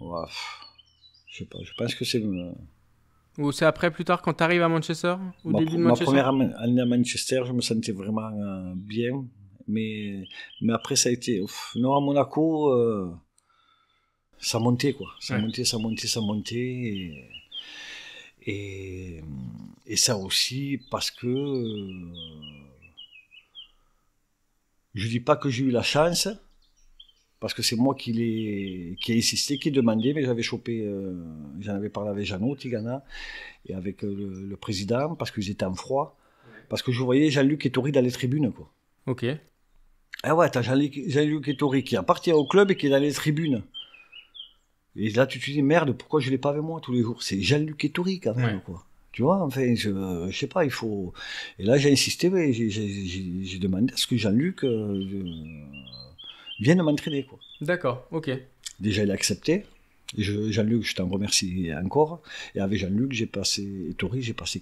Ouais, je sais pas, je pense que c'est... Ou c'est après, plus tard, quand tu arrives à Manchester, au début de Manchester? Ma première année à Manchester, je me sentais vraiment bien. Mais après, ça a été... non, à Monaco, ça montait, quoi. Ça montait. Et ça aussi, parce que... je dis pas que j'ai eu la chance, parce que c'est moi qui ai insisté, qui ai demandé, mais j'avais chopé... j'en avais parlé avec Jeannot Tigana et avec le président, parce qu'ils étaient en froid. Parce que je voyais Jean-Luc Ettori dans les tribunes, quoi. Ok. Ah ouais, t'as Jean-Luc Ettori qui appartient au club et qui est dans les tribunes. Et là, tu te dis, merde, pourquoi je l'ai pas avec moi tous les jours? C'est Jean-Luc Ettori, quand même, quoi. Tu vois, enfin, je sais pas, il faut... Et là, j'ai insisté, ouais, j'ai demandé à ce que Jean-Luc vienne m'entraîner, quoi. D'accord, ok. Déjà, il a accepté. Jean-Luc, je t'en remercie encore. Et avec Jean-Luc, j'ai passé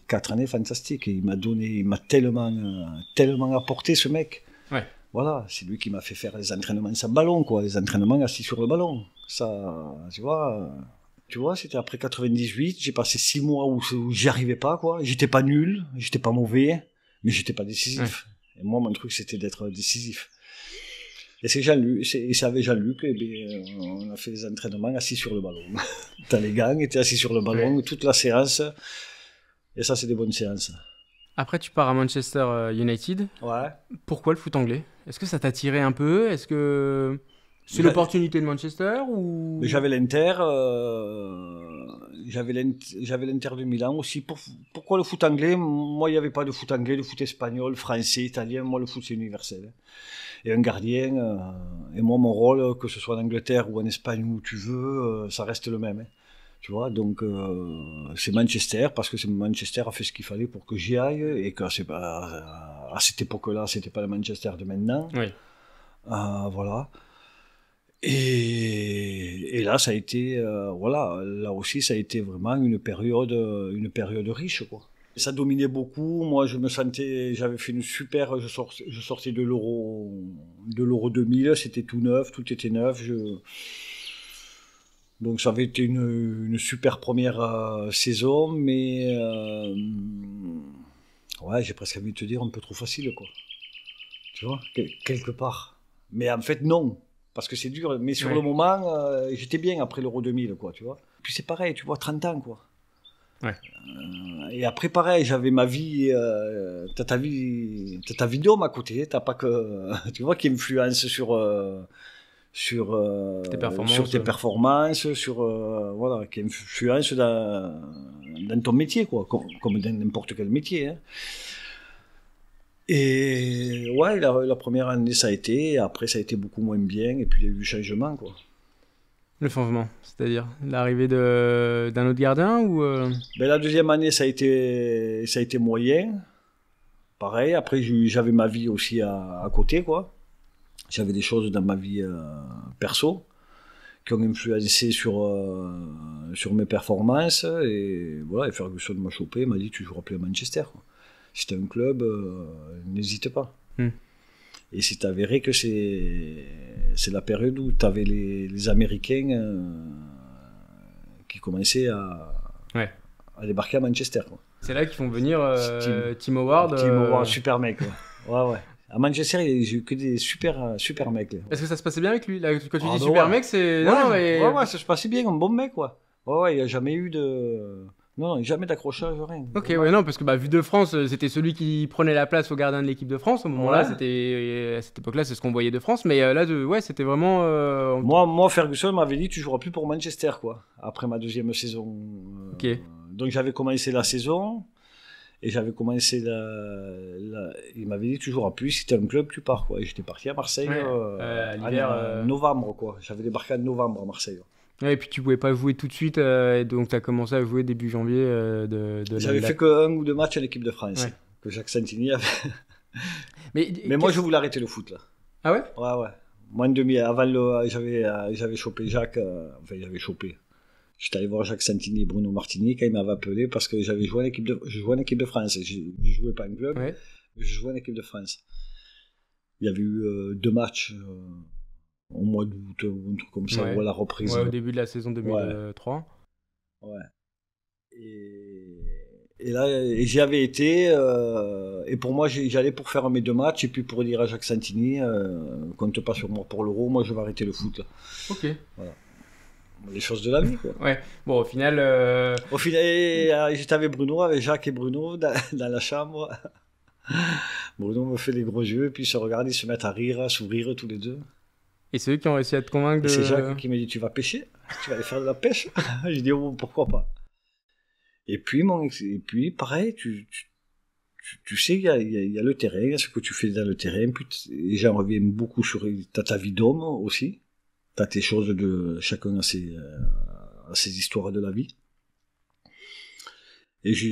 4 années fantastiques. Et il m'a tellement apporté, ce mec. Ouais. Voilà, c'est lui qui m'a fait faire les entraînements sans ballon, quoi. Les entraînements assis sur le ballon. Ça, tu vois, c'était après 98. J'ai passé 6 mois où j'y arrivais pas, quoi. J'étais pas nul, j'étais pas mauvais, mais j'étais pas décisif. Ouais. Et moi, mon truc, c'était d'être décisif. Et c'est avec Jean-Luc, et bien, on a fait les entraînements assis sur le ballon. T'as les gangs, et t'es assis sur le ballon toute la séance. Et ça, c'est des bonnes séances. Après, tu pars à Manchester United. Ouais. Pourquoi le foot anglais? Est-ce que ça t'a tiré un peu? Est-ce que c'est l'opportunité de Manchester ou... J'avais l'Inter, j'avais l'Inter de Milan aussi. Pourquoi le foot anglais? Moi, il n'y avait pas de foot anglais, de foot espagnol, français, italien. Moi, le foot, c'est universel. Et un gardien, et moi, mon rôle, que ce soit en Angleterre ou en Espagne, où tu veux, ça reste le même. Hein. Tu vois, donc c'est Manchester, parce que Manchester a fait ce qu'il fallait pour que j'y aille, et que à cette époque-là, c'était pas le Manchester de maintenant. Oui. Voilà. Et là, ça a été, voilà, là aussi, ça a été vraiment une période riche, quoi. Ça dominait beaucoup. Moi, je me sentais, j'avais fait une super, je sortais de l'Euro 2000, c'était tout neuf, tout était neuf. Donc, ça avait été une super première saison, mais ouais, j'ai presque envie de te dire un peu trop facile, quoi. Tu vois, quelque part. Mais en fait, non. Parce que c'est dur, mais sur le moment, j'étais bien après l'Euro 2000, quoi, tu vois. Puis c'est pareil, tu vois, 30 ans, quoi. Ouais. Et après, pareil, j'avais ma vie, t'as ta vie d'homme à côté, t'as pas que, tu vois, qui influence sur tes performances, voilà, qui influence dans ton métier, quoi, comme dans n'importe quel métier, hein. Et ouais, la première année ça a été, après ça a été beaucoup moins bien, et puis il y a eu du changement, quoi. Le changement, c'est-à-dire l'arrivée d'un autre gardien ou Ben, la deuxième année ça a été moyen, pareil. Après j'avais ma vie aussi à côté, quoi. J'avais des choses dans ma vie perso qui ont influencé sur mes performances, et voilà. Et Ferguson m'a chopé, m'a dit tu joueras plus à Manchester, quoi. Si t'as un club, n'hésite pas. Et c'est avéré que c'est la période où tu avais les Américains qui commençaient à débarquer à Manchester, quoi. C'est là qu'ils font venir Tim Howard. Tim Howard, super mec. Ouais. À Manchester, j'ai eu que des super mecs. Là. Est-ce que ça se passait bien avec lui là, quand tu dis bah super mec, c'est... Ouais, ça se passait bien, un bon mec, quoi. Ouais, il n'y a jamais eu de... Non, jamais d'accrochage, rien. Ok, ouais, non, parce que vu de France, c'était celui qui prenait la place au gardien de l'équipe de France. Au moment-là, c'était... À cette époque-là, c'est ce qu'on voyait de France. Mais là, c'était vraiment... Moi, Ferguson m'avait dit, tu joueras plus pour Manchester, quoi. Après ma deuxième saison. Ok. Donc, j'avais commencé la saison. Et j'avais commencé il m'avait dit, tu joueras plus. Si t'es un club, tu pars, quoi. Et j'étais parti à Marseille à l'hiver, en novembre, quoi. J'avais débarqué en novembre à Marseille. Ouais, et puis tu pouvais pas jouer tout de suite, et donc tu as commencé à jouer début janvier J'avais fait que 1 ou 2 matchs à l'équipe de France, que Jacques Santini avait. Mais moi, je voulais arrêter le foot, là. Ah ouais? Ouais. Moi, avant j'avais chopé Jacques, j'avais chopé. J'étais allé voir Jacques Santini et Bruno Martini quand ils m'avaient appelé parce que je jouais en équipe de France. Je jouais pas en club, mais je jouais en équipe de France. Il y avait eu 2 matchs au mois d'août ou un truc comme ça, ou à la reprise. Ouais, au début de la saison 2003. Ouais. Et là, j'y avais été, et pour moi, j'allais pour faire mes 2 matchs, et puis pour dire à Jacques Santini, compte pas sur moi pour l'Euro, moi je vais arrêter le foot. Là. Ok. Voilà. Les choses de la vie, quoi. Ouais. Bon, au final, j'étais avec Bruno, avec Jacques et Bruno dans la chambre. Bruno me fait des gros yeux, et puis ils se regardent, ils se mettent à rire, à sourire tous les deux. Et c'est eux qui ont réussi à te convaincre de... C'est Jacques qui m'a dit, tu vas pêcher? Tu vas aller faire de la pêche? J'ai dit, oh, pourquoi pas? Et puis, pareil, tu sais, il y a le terrain, il y a ce que tu fais dans le terrain, puis j'en reviens beaucoup sur ta vie d'homme aussi. T'as tes choses chacun a ses histoires de la vie. Et je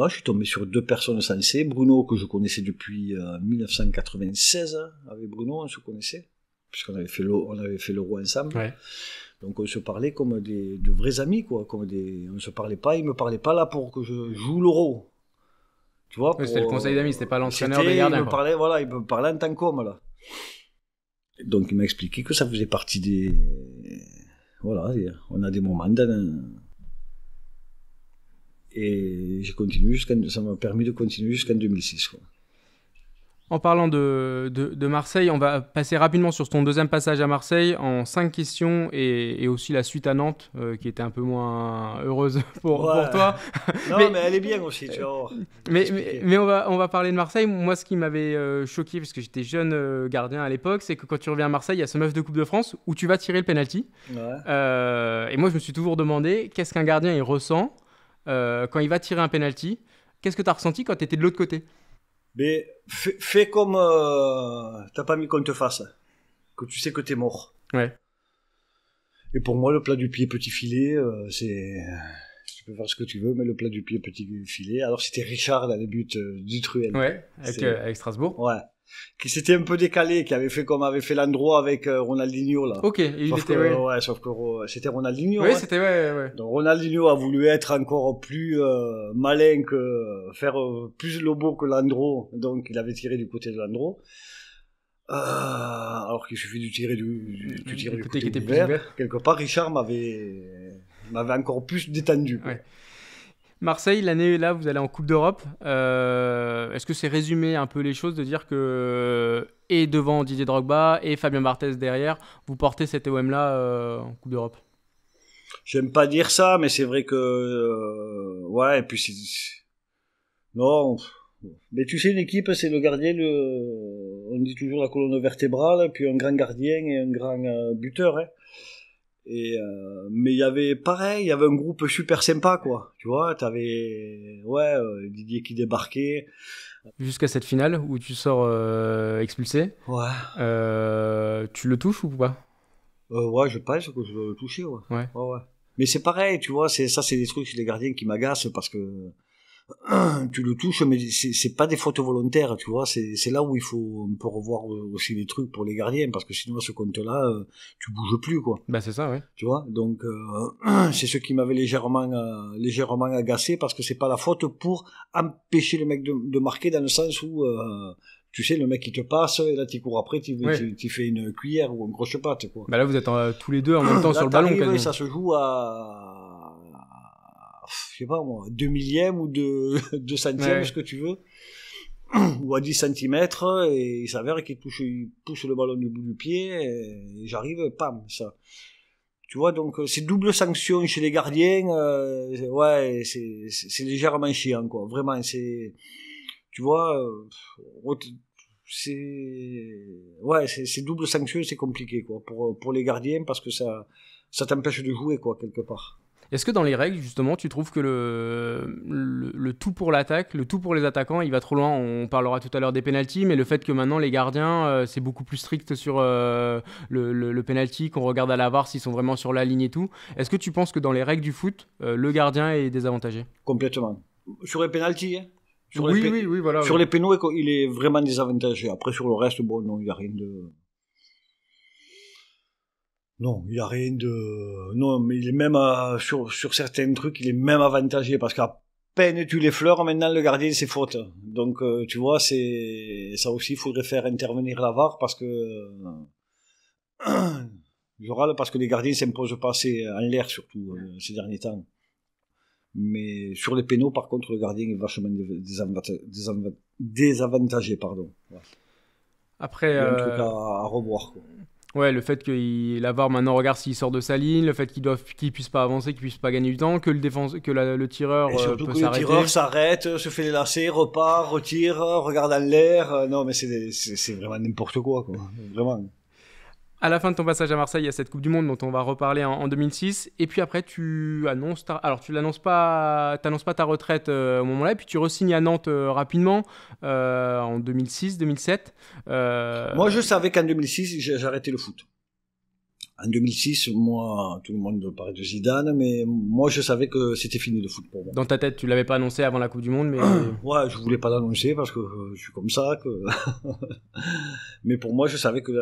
suis tombé sur 2 personnes sensées. Bruno, que je connaissais depuis 1996, avec Bruno, on se connaissait, puisqu'on avait fait l'Euro ensemble. Ouais. Donc on se parlait comme de vrais amis, quoi. On se parlait pas, il me parlait pas là pour que je joue l'Euro. Tu vois, c'était le conseil d'amis, c'était pas l'entraîneur des gardiens. Il me parlait en tant qu'homme, là. Donc il m'a expliqué que ça faisait partie des... Voilà, on a des moments et j'ai continué ça m'a permis de continuer jusqu'en 2006, quoi. En parlant de Marseille, on va passer rapidement sur ton deuxième passage à Marseille en 5 questions et aussi la suite à Nantes qui était un peu moins heureuse pour toi. Non, mais elle est bien aussi, tu vois. Mais on va parler de Marseille. Moi, ce qui m'avait choqué, parce que j'étais jeune gardien à l'époque, c'est que quand tu reviens à Marseille, il y a ce match de Coupe de France où tu vas tirer le penalty. Ouais. Et moi, je me suis toujours demandé qu'est-ce qu'un gardien il ressent quand il va tirer un penalty. Qu'est-ce que tu as ressenti quand tu étais de l'autre côté? Mais fais comme t'as pas mis qu'on te fasse, que tu sais que t'es mort. Ouais. Et pour moi, le plat du pied petit filet, c'est... Tu peux faire ce que tu veux, mais le plat du pied petit filet... Alors c'était Richard dans les buts du Truel. Ouais, avec Strasbourg. Ouais. Qui s'était un peu décalé, qui avait fait comme avait fait Landreau avec Ronaldinho, là. Ok, sauf que c'était Ronaldinho. Oui, c'était ouais. Donc Ronaldinho a voulu être encore plus malin, que faire plus lobo que Landreau, donc il avait tiré du côté de Landreau. Alors qu'il suffit de tirer du côté qui était vert. Quelque part, Richard m'avait encore plus détendu. Ouais. Marseille, l'année là, vous allez en Coupe d'Europe. Est-ce que c'est résumer un peu les choses de dire que et devant Didier Drogba et Fabien Barthez derrière, vous portez cet OM là en Coupe d'Europe? J'aime pas dire ça, mais c'est vrai que ouais. Et puis non. Mais tu sais, une équipe, c'est le gardien, on dit toujours la colonne vertébrale, puis un grand gardien et un grand buteur. Hein. Mais il y avait un groupe super sympa, quoi. Tu vois, t'avais Didier qui débarquait. Jusqu'à cette finale où tu sors expulsé. Ouais. Tu le touches ou pas? Ouais, je pense que je dois le toucher, ouais. Mais c'est pareil, tu vois, c'est des trucs chez les gardiens qui m'agacent parce que tu le touches, mais c'est pas des fautes volontaires, tu vois, c'est là où il faut un peu revoir aussi les trucs pour les gardiens, parce que sinon à ce compte-là, tu bouges plus, quoi. Bah c'est ça, ouais. Tu vois, donc c'est ce qui m'avait légèrement agacé, parce que c'est pas la faute pour empêcher le mec de marquer, dans le sens où tu sais, le mec qui te passe, et là, tu cours après, tu fais une cuillère ou une grosse patte, quoi. Bah là, vous êtes tous les deux en même temps sur le ballon, quasiment. Ça se joue à, je sais pas moi, 2 millièmes ou 2 centièmes, ce que tu veux, ou à 10 centimètres, et il s'avère qu'il pousse le ballon du bout du pied, et j'arrive, pam, ça. Tu vois, donc c'est double sanction chez les gardiens, ouais, c'est légèrement chiant, quoi. Vraiment, c'est, tu vois, c'est double sanction, c'est compliqué, quoi, pour les gardiens, parce que ça t'empêche de jouer, quoi, quelque part. Est-ce que dans les règles, justement, tu trouves que le tout pour l'attaque, le tout pour les attaquants, il va trop loin? On parlera tout à l'heure des pénaltys, mais le fait que maintenant les gardiens, c'est beaucoup plus strict sur le penalty, qu'on regarde à la VAR s'ils sont vraiment sur la ligne et tout. Est-ce que tu penses que dans les règles du foot, le gardien est désavantagé? Complètement. Sur les pénaltys, hein. Oui, voilà. Sur les pénaux, il est vraiment désavantagé. Après, sur le reste, bon, non, il n'y a rien de... Non, il y a rien de... Non, mais il est même sur certains trucs, il est même avantagé parce qu'à peine tu l'effleures, maintenant le gardien c'est faute. Donc tu vois, c'est ça aussi, il faudrait faire intervenir la VAR parce que je râle parce que les gardiens s'imposent pas assez en l'air surtout ces derniers temps. Mais sur les pénaux, par contre, le gardien est vachement désavantagé, pardon. Ouais. Après, il y a un truc à revoir, quoi. Ouais, le fait que la VAR maintenant regarde s'il sort de sa ligne, le fait qu'il puisse pas avancer, qu'il puisse pas gagner du temps, que le tireur et surtout peut que s'arrêter. Le tireur s'arrête, se fait les lacets, repart, retire, regarde en l'air. Non, mais c'est vraiment n'importe quoi. Vraiment. À la fin de ton passage à Marseille, il y a cette Coupe du Monde dont on va reparler en 2006. Et puis après, tu annonces t'annonces pas ta retraite au moment-là, et puis tu re-signes à Nantes rapidement en 2006-2007. Moi, je savais qu'en 2006, j'arrêtais le foot. En 2006, moi, tout le monde parlait de Zidane, mais moi, je savais que c'était fini le foot pour moi. Dans ta tête, tu l'avais pas annoncé avant la Coupe du Monde, mais... Ouais, je voulais pas l'annoncer parce que je suis comme ça, que... Mais pour moi, je savais que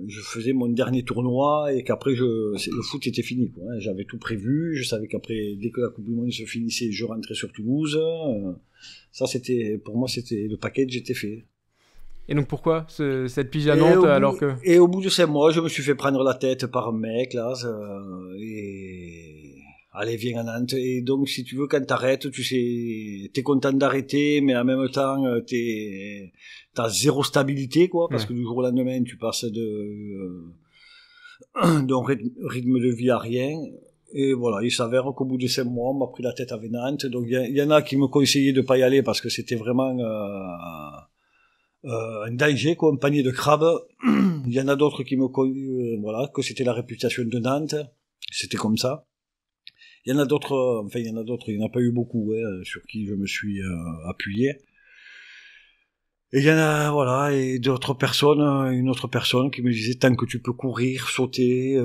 je faisais mon dernier tournoi et qu'après, le foot était fini, quoi. J'avais tout prévu, je savais qu'après, dès que la Coupe du Monde se finissait, je rentrais sur Toulouse. Ça, pour moi, le package était fait. Et donc pourquoi cette pige à Nantes alors que... Et au bout de 5 mois, je me suis fait prendre la tête par un mec, là, et... Allez, viens à Nantes. Et donc, si tu veux, quand t'arrêtes, tu sais, t'es content d'arrêter, mais en même temps, t'as zéro stabilité, quoi, parce que du jour au lendemain, tu passes d'un rythme de vie à rien. Et voilà, il s'avère qu'au bout de 5 mois, on m'a pris la tête avec Nantes. Donc, il y en a qui me conseillaient de pas y aller parce que c'était vraiment... un danger, quoi, un panier de crabes. Il y en a d'autres qui voilà, que c'était la réputation de Nantes. C'était comme ça. Il y en a d'autres, il n'y en a pas eu beaucoup, sur qui je me suis appuyé. Et il y en a, voilà, et d'autres personnes, une autre personne qui me disait, tant que tu peux courir, sauter,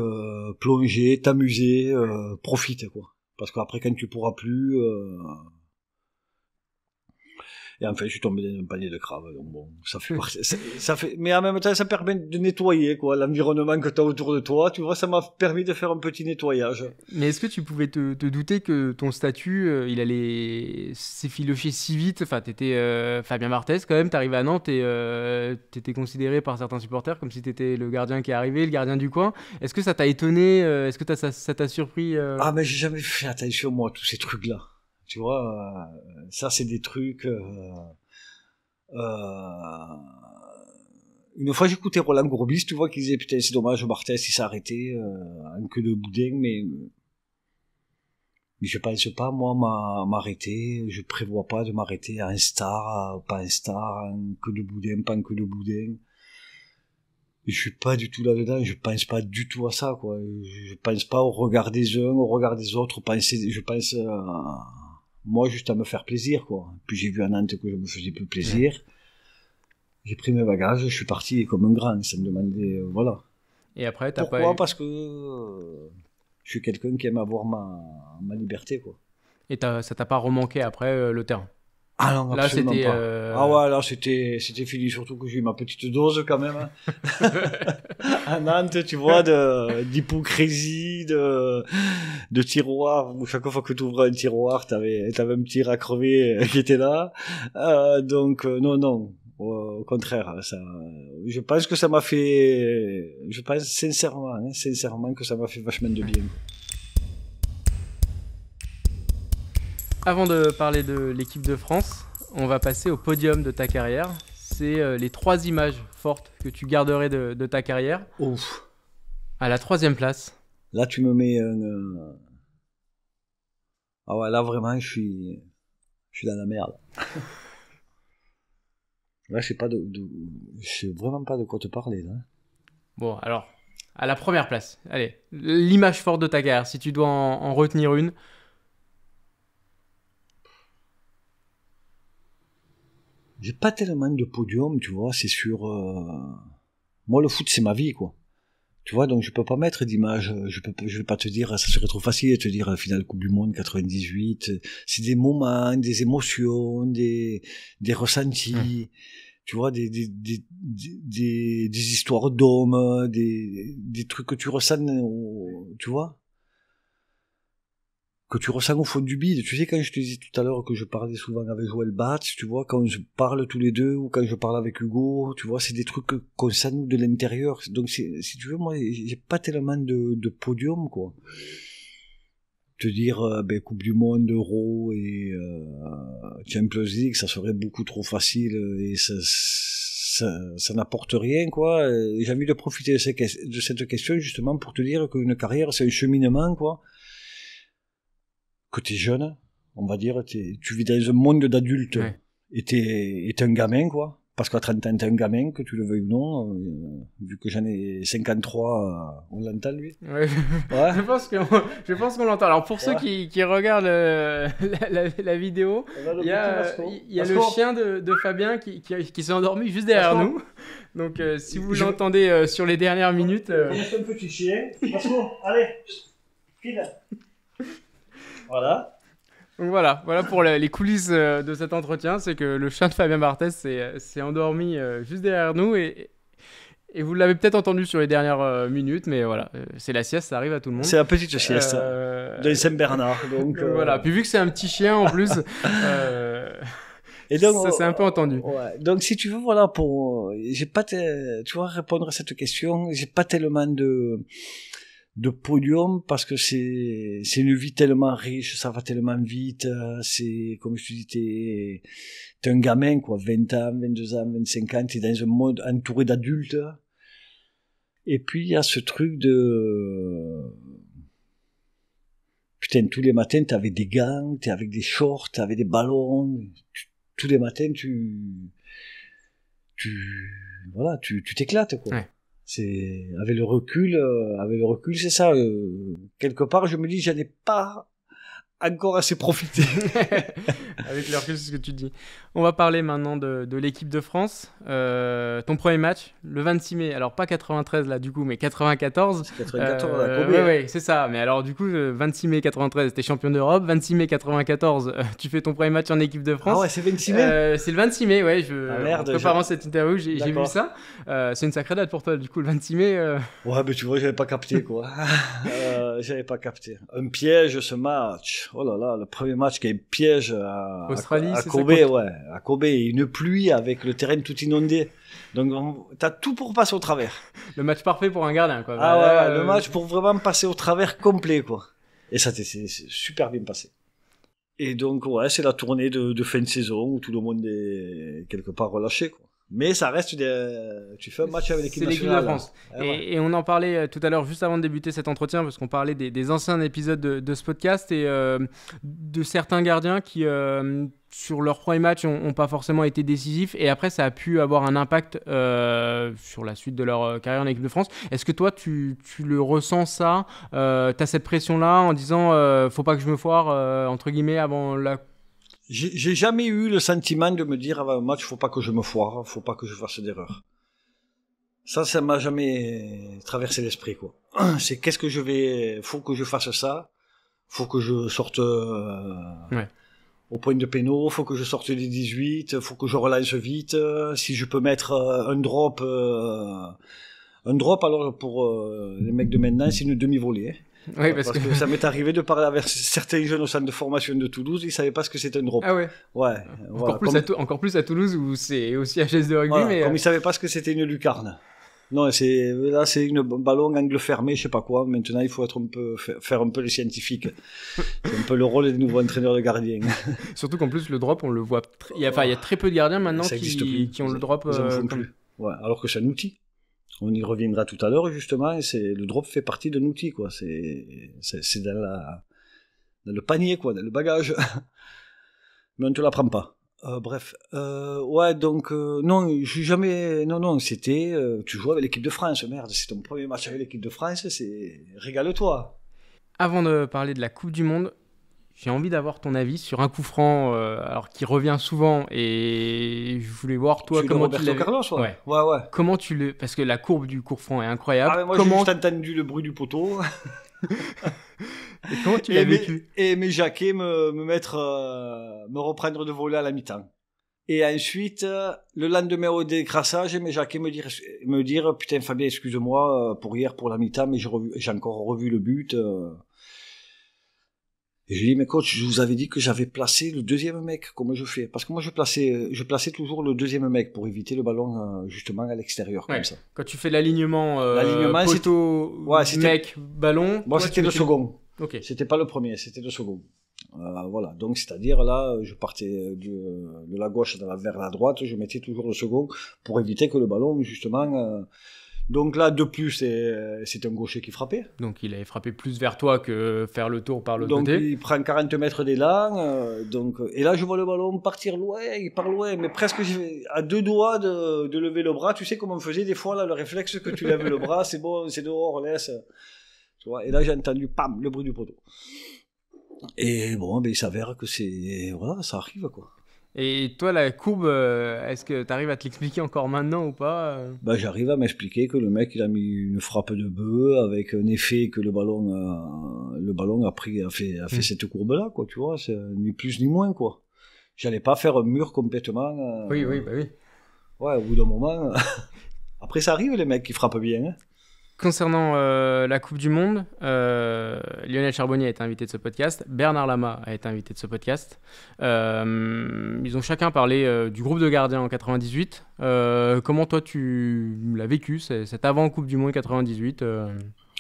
plonger, t'amuser, profite, quoi. Parce qu'après, quand tu pourras plus, et enfin, je suis tombé dans un panier de crabes, donc bon, ça fait, mais en même temps, ça permet de nettoyer, quoi, l'environnement que t'as autour de toi, tu vois, ça m'a permis de faire un petit nettoyage. Mais est-ce que tu pouvais te douter que ton statut, il allait s'effilocher si vite? Enfin, t'étais Fabien Barthez, quand même, t'arrivais à Nantes et t'étais considéré par certains supporters comme si t'étais le gardien qui est arrivé, le gardien du coin. Est-ce que ça t'a étonné? Est-ce que ça t'a surpris? Ah, mais j'ai jamais fait attention, moi, à tous ces trucs-là. Tu vois, ça c'est des trucs... Une fois j'écoutais Roland Courbis, tu vois, qui disait, putain, c'est dommage, Barthez, il s'est arrêté en queue de boudin, mais je pense pas, moi, m'arrêter, je prévois pas de m'arrêter à un star, pas un star, en queue de boudin, pas en queue de boudin. Je suis pas du tout là-dedans, je pense pas du tout à ça, quoi. Je pense pas au regard des uns, au regard des autres, je pense... moi, juste à me faire plaisir, quoi. Puis j'ai vu à Nantes que je me faisais plus plaisir. J'ai pris mes bagages, je suis parti comme un grand, sans me demander, voilà. Et après, Pourquoi? Parce que je suis quelqu'un qui aime avoir ma liberté, quoi. Et ça t'a pas remanqué après le terrain? Ah non, là, absolument c'était, pas. Ah ouais, là, c'était fini, surtout que j'ai eu ma petite dose, quand même. À Nantes, tu vois, d'hypocrisie, de tiroir, où chaque fois que tu ouvrais un tiroir, t'avais un petit rat crevé qui était là. Donc, non. Au contraire, je pense que ça m'a fait, je pense sincèrement que ça m'a fait vachement de bien. Avant de parler de l'équipe de France, on va passer au podium de ta carrière. C'est les 3 images fortes que tu garderais de ta carrière. Ouf. À la 3e place. Là, tu me mets ah ouais, là vraiment, je suis dans la merde. Là, je sais vraiment pas de quoi te parler, là. Bon, alors, à la 1re place. Allez, l'image forte de ta carrière, si tu dois en retenir une. J'ai pas tellement de podium, tu vois, c'est sûr. Moi, le foot, c'est ma vie, quoi. Tu vois, donc je peux pas mettre d'image. Je vais pas te dire, ça serait trop facile de te dire finale Coupe du Monde 98. C'est des moments, des émotions, des ressentis. Tu vois, des histoires d'hommes, des trucs que tu ressens, tu vois, que tu ressens au fond du bide. Tu sais, quand je te disais tout à l'heure que je parlais souvent avec Joël Batz, tu vois, quand je parle tous les deux, ou quand je parle avec Hugo, tu vois, c'est des trucs qu'on sent nous de l'intérieur. Donc, si tu veux, moi, j'ai pas tellement de podium, quoi. Te dire, Coupe du Monde, Euro et Champions League, ça serait beaucoup trop facile et ça n'apporte rien, quoi. Et j'ai envie de profiter de cette question, justement, pour te dire qu'une carrière, c'est un cheminement, quoi. Que t'es jeune, on va dire, tu vis dans un monde d'adultes, ouais. Et t'es un gamin, quoi. Parce qu'à 30 ans, t'es un gamin, que tu le veuilles ou non, vu que j'en ai 53, on l'entend, lui. Ouais. Ouais. Je pense qu'on l'entend. Alors, pour ceux qui regardent la vidéo, il y a le chien de Fabien qui s'est endormi juste derrière nous. Donc, si vous l'entendez sur les dernières minutes... un petit chien. Masco, allez, file. Voilà. Donc voilà pour les coulisses de cet entretien, c'est que le chien de Fabien Barthez s'est endormi juste derrière nous et vous l'avez peut-être entendu sur les dernières minutes, mais voilà, c'est la sieste, ça arrive à tout le monde. C'est la petite sieste de Saint-Bernard. Donc voilà, puis vu que c'est un petit chien en plus, et donc, ça s'est un peu entendu. Ouais. Donc si tu veux, voilà, j'ai pas tu vois, répondre à cette question, j'ai pas tellement de podium parce que c'est une vie tellement riche, ça va tellement vite, c'est comme je te dis, t'es un gamin, quoi, 20 ans, 22 ans, 25 ans, t'es dans un monde entouré d'adultes, et puis il y a ce truc de putain, tous les matins t'es avec des gants, t'es avec des shorts, t'es avec des ballons, tous les matins tu t'éclates, quoi. Ouais. C'est avec le recul, c'est ça. Quelque part, je me dis, j'en ai pas encore assez profité. Avec le recul, c'est ce que tu dis. On va parler maintenant de l'équipe de France. Ton premier match, le 26 mai. Alors, pas 93 là, du coup, mais 94. C'est 94 à Kobe. Oui, c'est ça. Mais alors, du coup, 26 mai 93, t'es champion d'Europe. 26 mai 94, tu fais ton premier match en équipe de France. Ah ouais, c'est 26 mai c'est le 26 mai, ouais. En préparant cette interview, j'ai vu ça. C'est une sacrée date pour toi, du coup, le 26 mai. Ouais, mais tu vois, j'avais pas capté, quoi. J'avais pas capté. Un piège, ce match. Oh là là, le premier match qui est un piège Australie, à Kobe, ouais. À Kobe, une pluie avec le terrain tout inondé. Donc, t'as tout pour passer au travers. Le match parfait pour un gardien, quoi. Ah ouais, le match pour vraiment passer au travers complet, quoi. Et ça, c'est super bien passé. Et donc, ouais, c'est la tournée de fin de saison où tout le monde est quelque part relâché, quoi. Mais ça reste tu fais un match avec l'équipe nationale. C'est l'équipe de France. Et on en parlait tout à l'heure, juste avant de débuter cet entretien, parce qu'on parlait des anciens épisodes de ce podcast et de certains gardiens qui, sur leur premier match, n'ont pas forcément été décisifs. Et après, ça a pu avoir un impact sur la suite de leur carrière en équipe de France. Est-ce que toi, tu le ressens ça t'as cette pression-là en disant faut pas que je me foire, entre guillemets, avant la... J'ai jamais eu le sentiment de me dire avant un match, faut pas que je me foire, faut pas que je fasse d'erreur. Ça m'a jamais traversé l'esprit, quoi. C'est faut que je fasse ça, faut que je sorte au point de péno, faut que je sorte des 18, faut que je relance vite, si je peux mettre un drop Un drop, alors, pour les mecs de maintenant, c'est une demi-volée. Hein. Oui, parce que ça m'est arrivé de parler avec certains jeunes au centre de formation de Toulouse, ils savaient pas ce que c'était un drop. Ah ouais. Ouais. Encore, voilà, encore plus à Toulouse où c'est aussi HS de rugby, voilà, mais comme ils savaient pas ce que c'était une lucarne. Non, là, c'est une ballon angle fermé, je sais pas quoi. Maintenant, il faut être faire un peu les scientifiques. C'est un peu le rôle des nouveaux entraîneurs de gardiens. Surtout qu'en plus, le drop, on le voit. Il y a très peu de gardiens maintenant qui ont le drop. Ils en font plus. Ouais, alors que c'est un outil. On y reviendra tout à l'heure, justement. Le drop fait partie d'un outil, quoi. C'est dans le panier, quoi, dans le bagage. Mais on te l'apprend pas. Bref. Ouais, donc, non, j'ai jamais, non, c'était, tu joues avec l'équipe de France, merde, c'est ton premier match avec l'équipe de France, régale-toi. Avant de parler de la Coupe du Monde, j'ai envie d'avoir ton avis sur un coup franc, alors qui revient souvent, et je voulais voir toi comment tu l'as. Carlos, ouais. Comment tu le, parce que la courbe du coup franc est incroyable. Ah, mais moi, j'ai juste entendu le bruit du poteau. Et comment tu l'as vécu? Et mes jaquets me reprendre de voler à la mi-temps. Et ensuite, le lendemain au décrassage, mes jaquets me dire putain Fabien, excuse-moi pour hier, pour la mi-temps, mais j'ai encore revu le but. Et je lui dis, mais coach, je vous avais dit que j'avais placé le deuxième mec, comment je fais? Parce que moi, je plaçais toujours le deuxième mec pour éviter le ballon, justement, à l'extérieur, comme ça. Quand tu fais l'alignement, poteau, mec, ballon. Moi, c'était le second. Ok. C'était pas le premier, c'était le second. Voilà. Donc, c'est-à-dire, là, je partais de la gauche vers la droite, je mettais toujours le second pour éviter que le ballon, justement, donc là, de plus, c'est un gaucher qui frappait. Donc il avait frappé plus vers toi que faire le tour par l'autre côté. Donc il prend 40 mètres d'élan. Et là, je vois le ballon partir loin, il part loin, mais presque à deux doigts de lever le bras. Tu sais comment on faisait des fois, là, le réflexe que tu lèves le bras, c'est bon, c'est dehors, laisse. Tu vois, et là, j'ai entendu, pam, le bruit du poteau. Et bon, il s'avère que voilà, ça arrive, quoi. Et toi, la courbe, est-ce que tu arrives à te l'expliquer encore maintenant ou pas? J'arrive à m'expliquer que le mec, il a mis une frappe de bœuf avec un effet que le ballon a fait cette courbe-là, quoi, tu vois, c'est ni plus ni moins, quoi. J'allais pas faire un mur complètement. Oui. Ouais, au bout d'un moment. Après, ça arrive, les mecs qui frappent bien, hein. Concernant la Coupe du Monde, Lionel Charbonnier a été invité de ce podcast, Bernard Lama a été invité de ce podcast. Ils ont chacun parlé du groupe de gardiens en 98. Comment toi tu l'as vécu, cet avant Coupe du Monde 98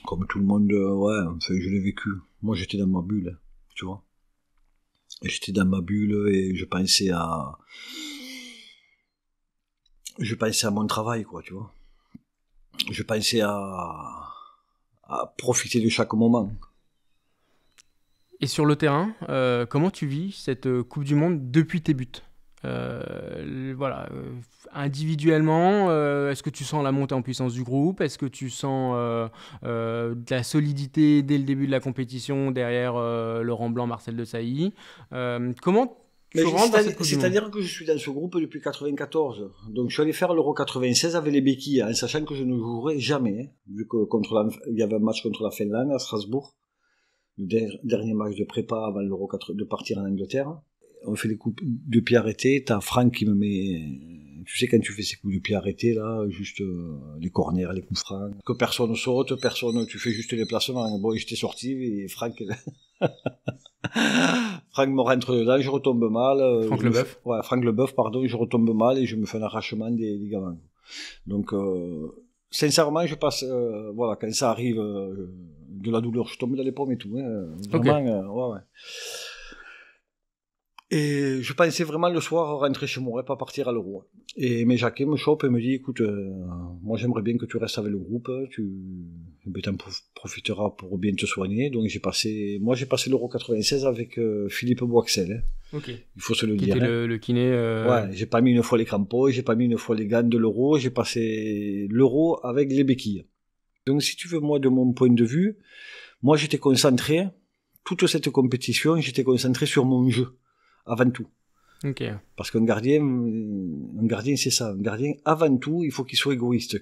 Comme tout le monde, ouais, enfin, je l'ai vécu. Moi, j'étais dans ma bulle, tu vois. J'étais dans ma bulle et je pensais à mon travail, quoi, tu vois. Je pensais à profiter de chaque moment. Et sur le terrain, comment tu vis cette Coupe du Monde depuis tes buts? Individuellement, est-ce que tu sens la montée en puissance du groupe? Est-ce que tu sens de la solidité dès le début de la compétition derrière Laurent Blanc, Marcel Desailly? Comment c'est-à-dire que je suis dans ce groupe depuis 94. Donc je suis allé faire l'Euro 96 avec les béquilles, en sachant que je ne jouerai jamais, vu que il y avait un match contre la Finlande à Strasbourg, le dernier match de prépa avant l'Euro de partir en Angleterre. On fait des coups de pied arrêtés, t'as Franck qui me met, tu sais quand tu fais ces coups de pied arrêtés là, juste les corners, les coups francs, que personne saute, tu fais juste les placements. Bon, j'étais sorti et Franck me rentre dedans, je retombe mal. Franck Leboeuf, pardon, je retombe mal et je me fais un arrachement des ligaments. Donc, sincèrement, je passe, quand ça arrive, de la douleur, je tombe dans les pommes et tout, hein, vraiment, ouais. Et je pensais vraiment le soir rentrer chez moi et pas partir à l'Euro. Et mes jaquets me chopent et me disent, écoute, moi j'aimerais bien que tu restes avec le groupe, tu t'en profiteras pour bien te soigner. Donc j'ai passé l'Euro 96 avec Philippe Boixel. Hein. Ok. Il faut se le dire. Qui était le kiné. Ouais, j'ai pas mis une fois les crampons, j'ai pas mis une fois les gants de l'Euro, j'ai passé l'Euro avec les béquilles. Donc si tu veux, moi de mon point de vue, moi j'étais concentré, toute cette compétition, j'étais concentré sur mon jeu. Avant tout. Okay. Parce qu'un gardien, c'est ça. Un gardien, avant tout, il faut qu'il soit égoïste,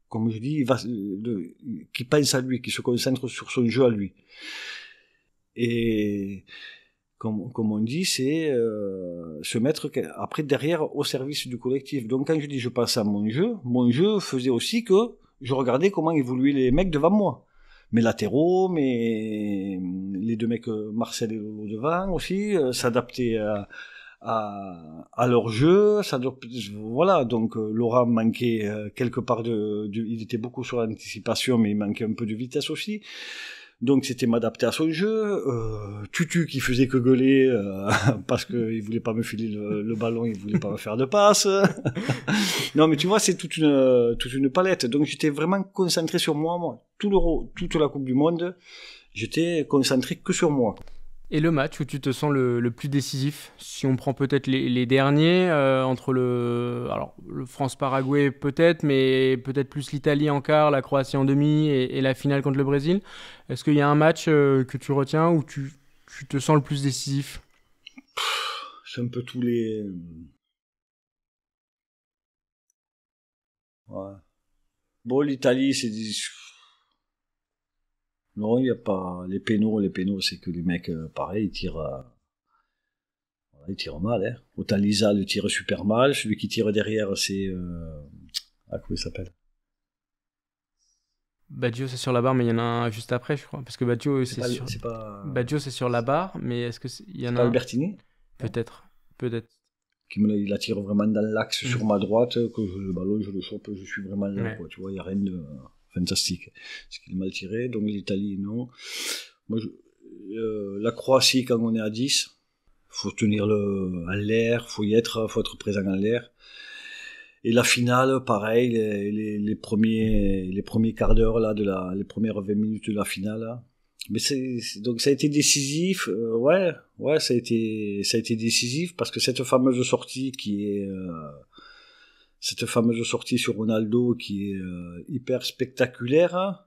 comme je dis, qu'il pense à lui, qu'il se concentre sur son jeu à lui. Et, comme on dit, c'est se mettre après derrière au service du collectif. Donc quand je dis je passe à mon jeu faisait aussi que je regardais comment évoluaient les mecs devant moi. Mes latéraux, les 2 mecs Marcel et Lolo devant aussi, s'adapter à leur jeu. Voilà, donc Laurent manquait quelque part il était beaucoup sur l'anticipation, mais il manquait un peu de vitesse aussi. Donc c'était m'adapter à son jeu. Tutu qui faisait que gueuler parce qu'il voulait pas me filer le ballon, il voulait pas me faire de passe. Non mais tu vois, c'est toute une palette. Donc j'étais vraiment concentré sur moi. Toute la Coupe du Monde, j'étais concentré que sur moi. Et le match où tu te sens le plus décisif, si on prend peut-être les derniers, entre le France-Paraguay peut-être, mais peut-être plus l'Italie en quart, la Croatie en demi et la finale contre le Brésil, est-ce qu'il y a un match que tu retiens où tu te sens le plus décisif? C'est un peu tous les... Ouais. Bon, l'Italie, c'est... Non, il n'y a pas... Les pénaux, c'est que les mecs, pareil, ils tirent mal. Hein. Autant Lisa le tire super mal. Celui qui tire derrière, c'est... comment il s'appelle? Baggio, c'est sur la barre, mais il y en a un juste après, je crois. Parce que Baggio, Baggio, c'est sur la barre, mais est-ce qu'il y en a un... Albertini? Peut-être. Il la tire vraiment dans l'axe sur ma droite, que le ballon, je le chope, je suis vraiment là. Ouais. Quoi, tu vois, il n'y a rien de fantastique. C'est qu'il est mal tiré, donc l'Italie, non. Moi, la Croatie, quand on est à 10, faut tenir à l'air, faut être présent en l'air. Et la finale, pareil, les premiers quarts d'heure là, les premières 20 minutes de la finale. Là. Mais donc ça a été décisif, ouais, ça a été décisif parce que cette fameuse sortie sur Ronaldo qui est hyper spectaculaire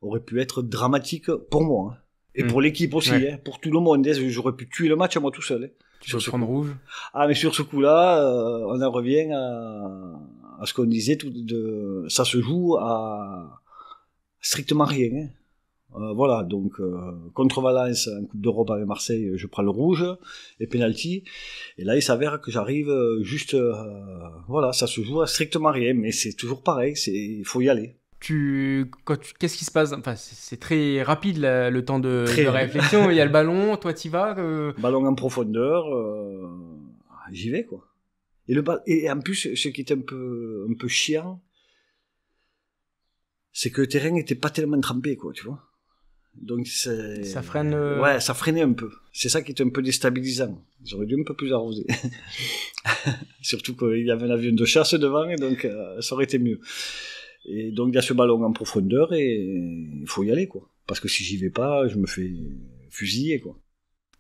aurait pu être dramatique pour moi. Hein. Et pour l'équipe aussi, ouais. Hein, pour tout le monde. J'aurais pu tuer le match à moi tout seul. Hein, tu peux prendre rouge. Ah, mais sur ce coup-là, on en revient à ce qu'on disait, ça se joue à strictement rien. Hein. Voilà, donc contre Valence en Coupe d'Europe avec Marseille, je prends le rouge et penalty. Et là, il s'avère que j'arrive juste, voilà, ça se joue à strictement rien, mais c'est toujours pareil, il faut y aller. Qu'est-ce qui se passe? Enfin, c'est très rapide le temps de réflexion. Il y a le ballon, toi t'y vas. Ballon en profondeur, j'y vais quoi. Et en plus, ce qui est un peu chiant, c'est que le terrain n'était pas tellement trempé, quoi, tu vois. Donc ça freine. Ouais, ça freinait un peu. C'est ça qui était un peu déstabilisant. J'aurais dû un peu plus arroser. Surtout qu'il y avait un avion de chasse devant, et donc ça aurait été mieux. Et donc il y a ce ballon en profondeur et il faut y aller, quoi. Parce que si j'y vais pas, je me fais fusiller, quoi.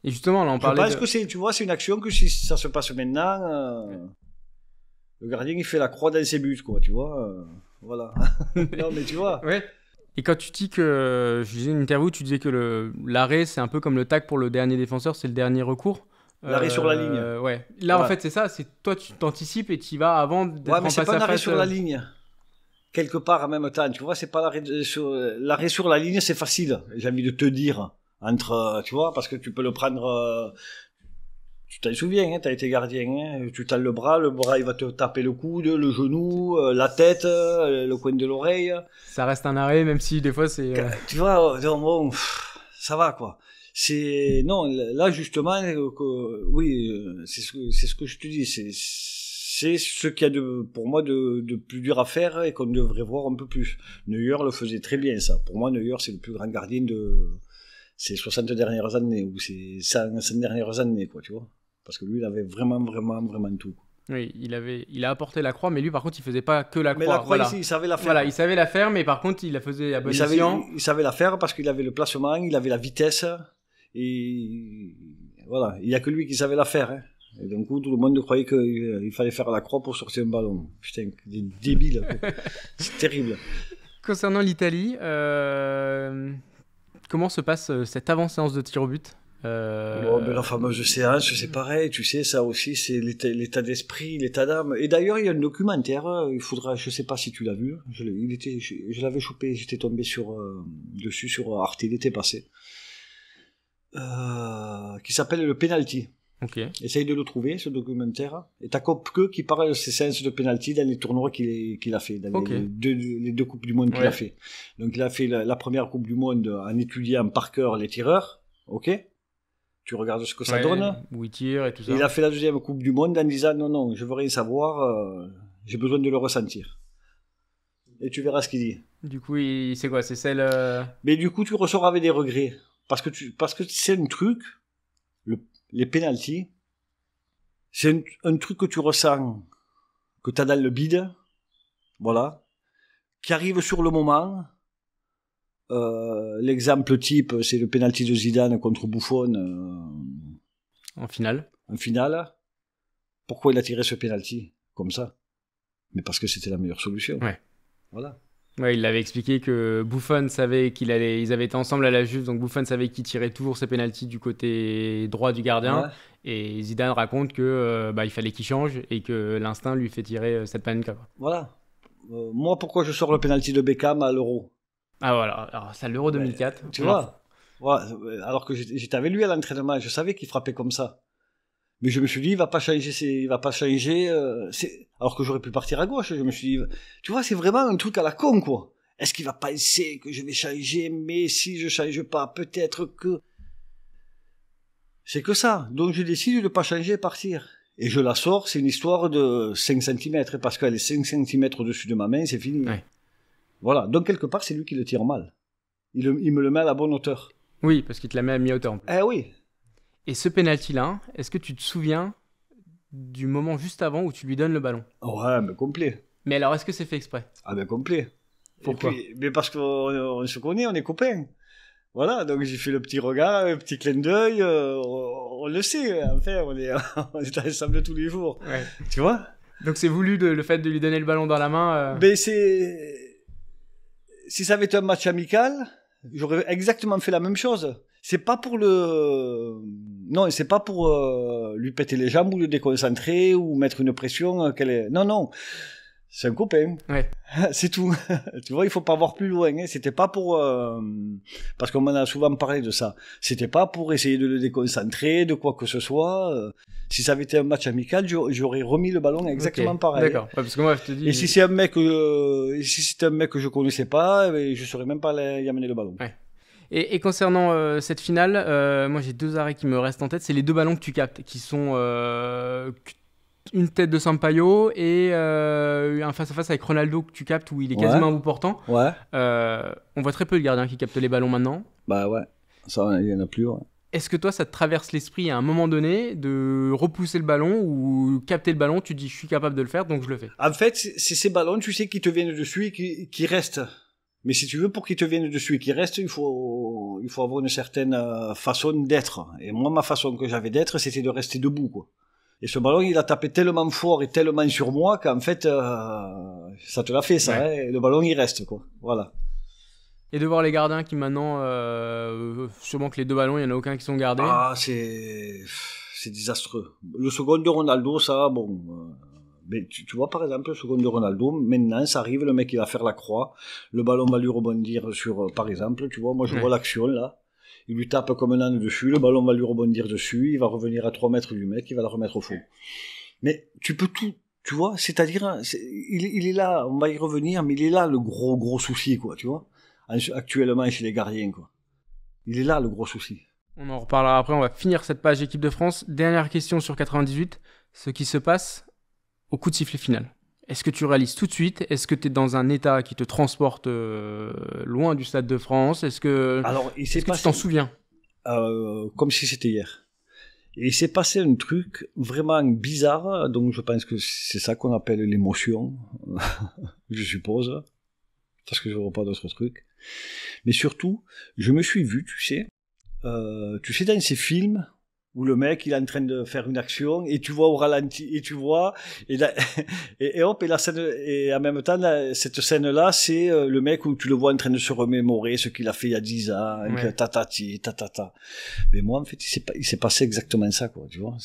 Et justement, là on parlait. Je pense que tu vois, c'est une action que si ça se passe maintenant, le gardien il fait la croix dans ses buts, quoi, tu vois. Voilà. Non mais tu vois. Ouais. Et quand tu dis que, je disais une interview, tu disais que l'arrêt, c'est un peu comme le tac pour le dernier défenseur, c'est le dernier recours. L'arrêt sur la ligne. Ouais. Là, ouais. En fait, c'est ça, c'est toi, tu t'anticipes et tu y vas avant d'être en face à face. Ouais, mais c'est pas un arrêt sur la ligne. Quelque part en même temps, tu vois, c'est pas l'arrêt sur la ligne, c'est facile, j'ai envie de te dire. Tu vois, parce que tu peux le prendre... Tu t'en souviens, hein, t'as été gardien, hein, tu tends le bras il va te taper le coude, le genou, la tête, le coin de l'oreille. Ça reste un arrêt, même si des fois c'est... Tu vois, bon, ça va quoi. Non, là justement, oui, c'est ce que je te dis, c'est ce qu'il y a pour moi de plus dur à faire et qu'on devrait voir un peu plus. Neuer le faisait très bien, ça. Pour moi, Neuer, c'est le plus grand gardien de ces 60 dernières années, ou ces 100 dernières années, quoi, tu vois. Parce que lui, il avait vraiment tout. Oui, il a apporté la croix, mais lui, par contre, il faisait pas que la croix. Mais la croix, voilà. Il savait la faire. Voilà, il savait la faire, mais par contre, il la faisait à bon escient. Il savait la faire parce qu'il avait le placement, il avait la vitesse, et voilà, il y a que lui qui savait la faire, hein. Et d'un coup, tout le monde croyait qu'il fallait faire la croix pour sortir un ballon. Putain, des débiles. C'est terrible. Concernant l'Italie, comment se passe cette avant-séance de tir au but? Mais la fameuse séance, c'est pareil, tu sais, ça aussi, c'est l'état d'esprit, l'état d'âme. Et d'ailleurs, il y a un documentaire, il faudra, je sais pas si tu l'as vu, je l'avais chopé, j'étais tombé dessus sur Arte, il était passé, qui s'appelle Le Penalty. Ok. Essaye de le trouver, ce documentaire. Et t'as que qui parle de ses séances de penalty dans les tournois qu'il a fait, dans les deux Coupes du Monde qu'il a fait. Donc il a fait la première Coupe du Monde en étudiant par cœur les tireurs, ok. Tu regardes ce que ça donne. Où il tire et tout ça. Il a fait la deuxième Coupe du Monde en disant non, je veux rien savoir, j'ai besoin de le ressentir. Et tu verras ce qu'il dit. Du coup, c'est quoi? C'est celle... Mais du coup, tu ressors avec des regrets. Parce que c'est un truc, les pénaltys, c'est un truc que tu ressens, que tu as dans le bide, voilà, qui arrive sur le moment. L'exemple type, c'est le pénalty de Zidane contre Buffon. En finale. En finale. Pourquoi il a tiré ce pénalty comme ça? Mais parce que c'était la meilleure solution. Ouais. Voilà. Ouais, il avait expliqué que Buffon savait ils avaient été ensemble à la Juve, donc Buffon savait qu'il tirait toujours ses pénaltys du côté droit du gardien. Ouais. Et Zidane raconte que il fallait qu'il change et que l'instinct lui fait tirer cette panenka. Voilà. Moi, pourquoi je sors le pénalty de Beckham à l'Euro? Ah voilà, alors c'est à l'Euro 2004. Tu vois, alors que j'étais avec lui à l'entraînement, je savais qu'il frappait comme ça. Mais je me suis dit, il va pas changer. Alors que j'aurais pu partir à gauche. Je me suis dit, tu vois, c'est vraiment un truc à la con, quoi. Est-ce qu'il va penser que je vais changer? Mais si je change pas, peut-être que... C'est que ça. Donc je décide de pas changer et partir. Et je la sors, c'est une histoire de 5 cm. Parce qu'elle est 5 cm au-dessus de ma main, c'est fini. Ouais. Voilà. Donc quelque part, c'est lui qui le tire mal. Il me le met à la bonne hauteur. Oui, parce qu'il te la met à mi-hauteur en plus. Eh oui. Et ce penalty-là, est-ce que tu te souviens du moment juste avant où tu lui donnes le ballon? Ouais, mais complet. Mais alors, est-ce que c'est fait exprès? Ah ben complet. Pourquoi? Mais parce qu'on se connaît, on est copains. Voilà, donc j'ai fait le petit regard, un petit clin d'œil. On le sait, enfin, on est ensemble tous les jours. Ouais. Tu vois? Donc c'est voulu le fait de lui donner le ballon dans la main. Mais si ça avait été un match amical, j'aurais exactement fait la même chose. C'est pas pour c'est pas pour lui péter les jambes ou le déconcentrer ou mettre une pression Non, c'est un copain. Ouais. C'est tout. Tu vois, il faut pas voir plus loin. Hein. C'était pas pour parce qu'on m'en a souvent parlé de ça. C'était pas pour essayer de le déconcentrer de quoi que ce soit. Si ça avait été un match amical, j'aurais remis le ballon exactement pareil. D'accord. Ouais, parce que moi, je te dis. Et si c'est un mec si c'était un mec que je connaissais pas, je saurais même pas y amener le ballon. Ouais. Et concernant cette finale, moi j'ai 2 arrêts qui me restent en tête. C'est les 2 ballons que tu captes, qui sont une tête de Sampaio et un face-à-face avec Ronaldo que tu captes où il est quasiment à bout portant. Ouais. On voit très peu de gardiens qui captent les ballons maintenant. Bah ouais, ça il y en a plus. Ouais. Est-ce que toi ça te traverse l'esprit à un moment donné de repousser le ballon ou capter le ballon, tu te dis je suis capable de le faire donc je le fais? En fait, c'est ces ballons, tu sais, qui te viennent dessus et qui restent. Mais si tu veux, pour qu'ils te viennent dessus et qu'ils restent, il faut avoir une certaine façon d'être. Et moi, ma façon que j'avais d'être, c'était de rester debout, quoi. Et ce ballon, il a tapé tellement fort et tellement sur moi qu'en fait, ça te l'a fait, ça. Ouais. Hein, le ballon, il reste, quoi. Voilà. Et de voir les gardiens qui maintenant, sûrement que les 2 ballons, il n'y en a aucun qui sont gardés. Ah, c'est désastreux. Le second de Ronaldo, ça, bon... Mais tu vois, par exemple, le second de Ronaldo, maintenant, ça arrive, le mec, il va faire la croix, le ballon va lui rebondir sur, par exemple, tu vois, moi, je vois l'action, là, il lui tape comme un âne dessus, le ballon va lui rebondir dessus, il va revenir à 3 mètres du mec, il va le remettre au fond. Mais tu peux tout, tu vois, c'est-à-dire, il est là, on va y revenir, mais il est là, le gros souci, quoi, tu vois, actuellement, chez les gardiens, quoi. Il est là, le gros souci. On en reparlera après, on va finir cette page équipe de France. Dernière question sur 98, ce qui se passe au coup de sifflet final. Est-ce que tu réalises tout de suite? Est-ce que tu es dans un état qui te transporte loin du Stade de France? Est-ce que tu t'en souviens? Comme si c'était hier. Et il s'est passé un truc vraiment bizarre, donc je pense que c'est ça qu'on appelle l'émotion, je suppose, parce que je ne vois pas d'autres trucs. Mais surtout, je me suis vu, tu sais, dans ces films où le mec il est en train de faire une action et tu vois au ralenti et tu vois et hop et la scène et en même temps cette scène là c'est le mec où tu le vois en train de se remémorer ce qu'il a fait il y a 10 ans tatata. Mais moi en fait il s'est passé exactement ça, quoi, tu vois.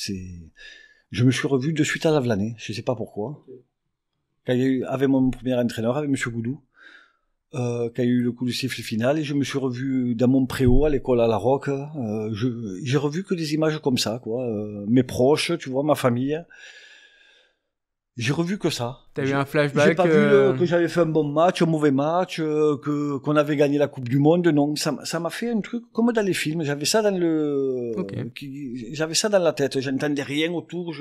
Je me suis revu de suite à Lavelanet, je sais pas pourquoi, quand il y a eu avec mon premier entraîneur, avec monsieur Goudou. quand il y a eu le coup de sifflet final, et je me suis revu dans mon préau à l'école à La Roque. J'ai revu que des images comme ça, quoi. Mes proches, tu vois, ma famille. J'ai revu que ça. T'as eu un flashback. J'ai pas vu que j'avais fait un bon match, un mauvais match, qu'on avait gagné la Coupe du Monde. Non, ça m'a fait un truc comme dans les films. J'avais ça dans j'avais ça dans la tête. J'entendais rien autour.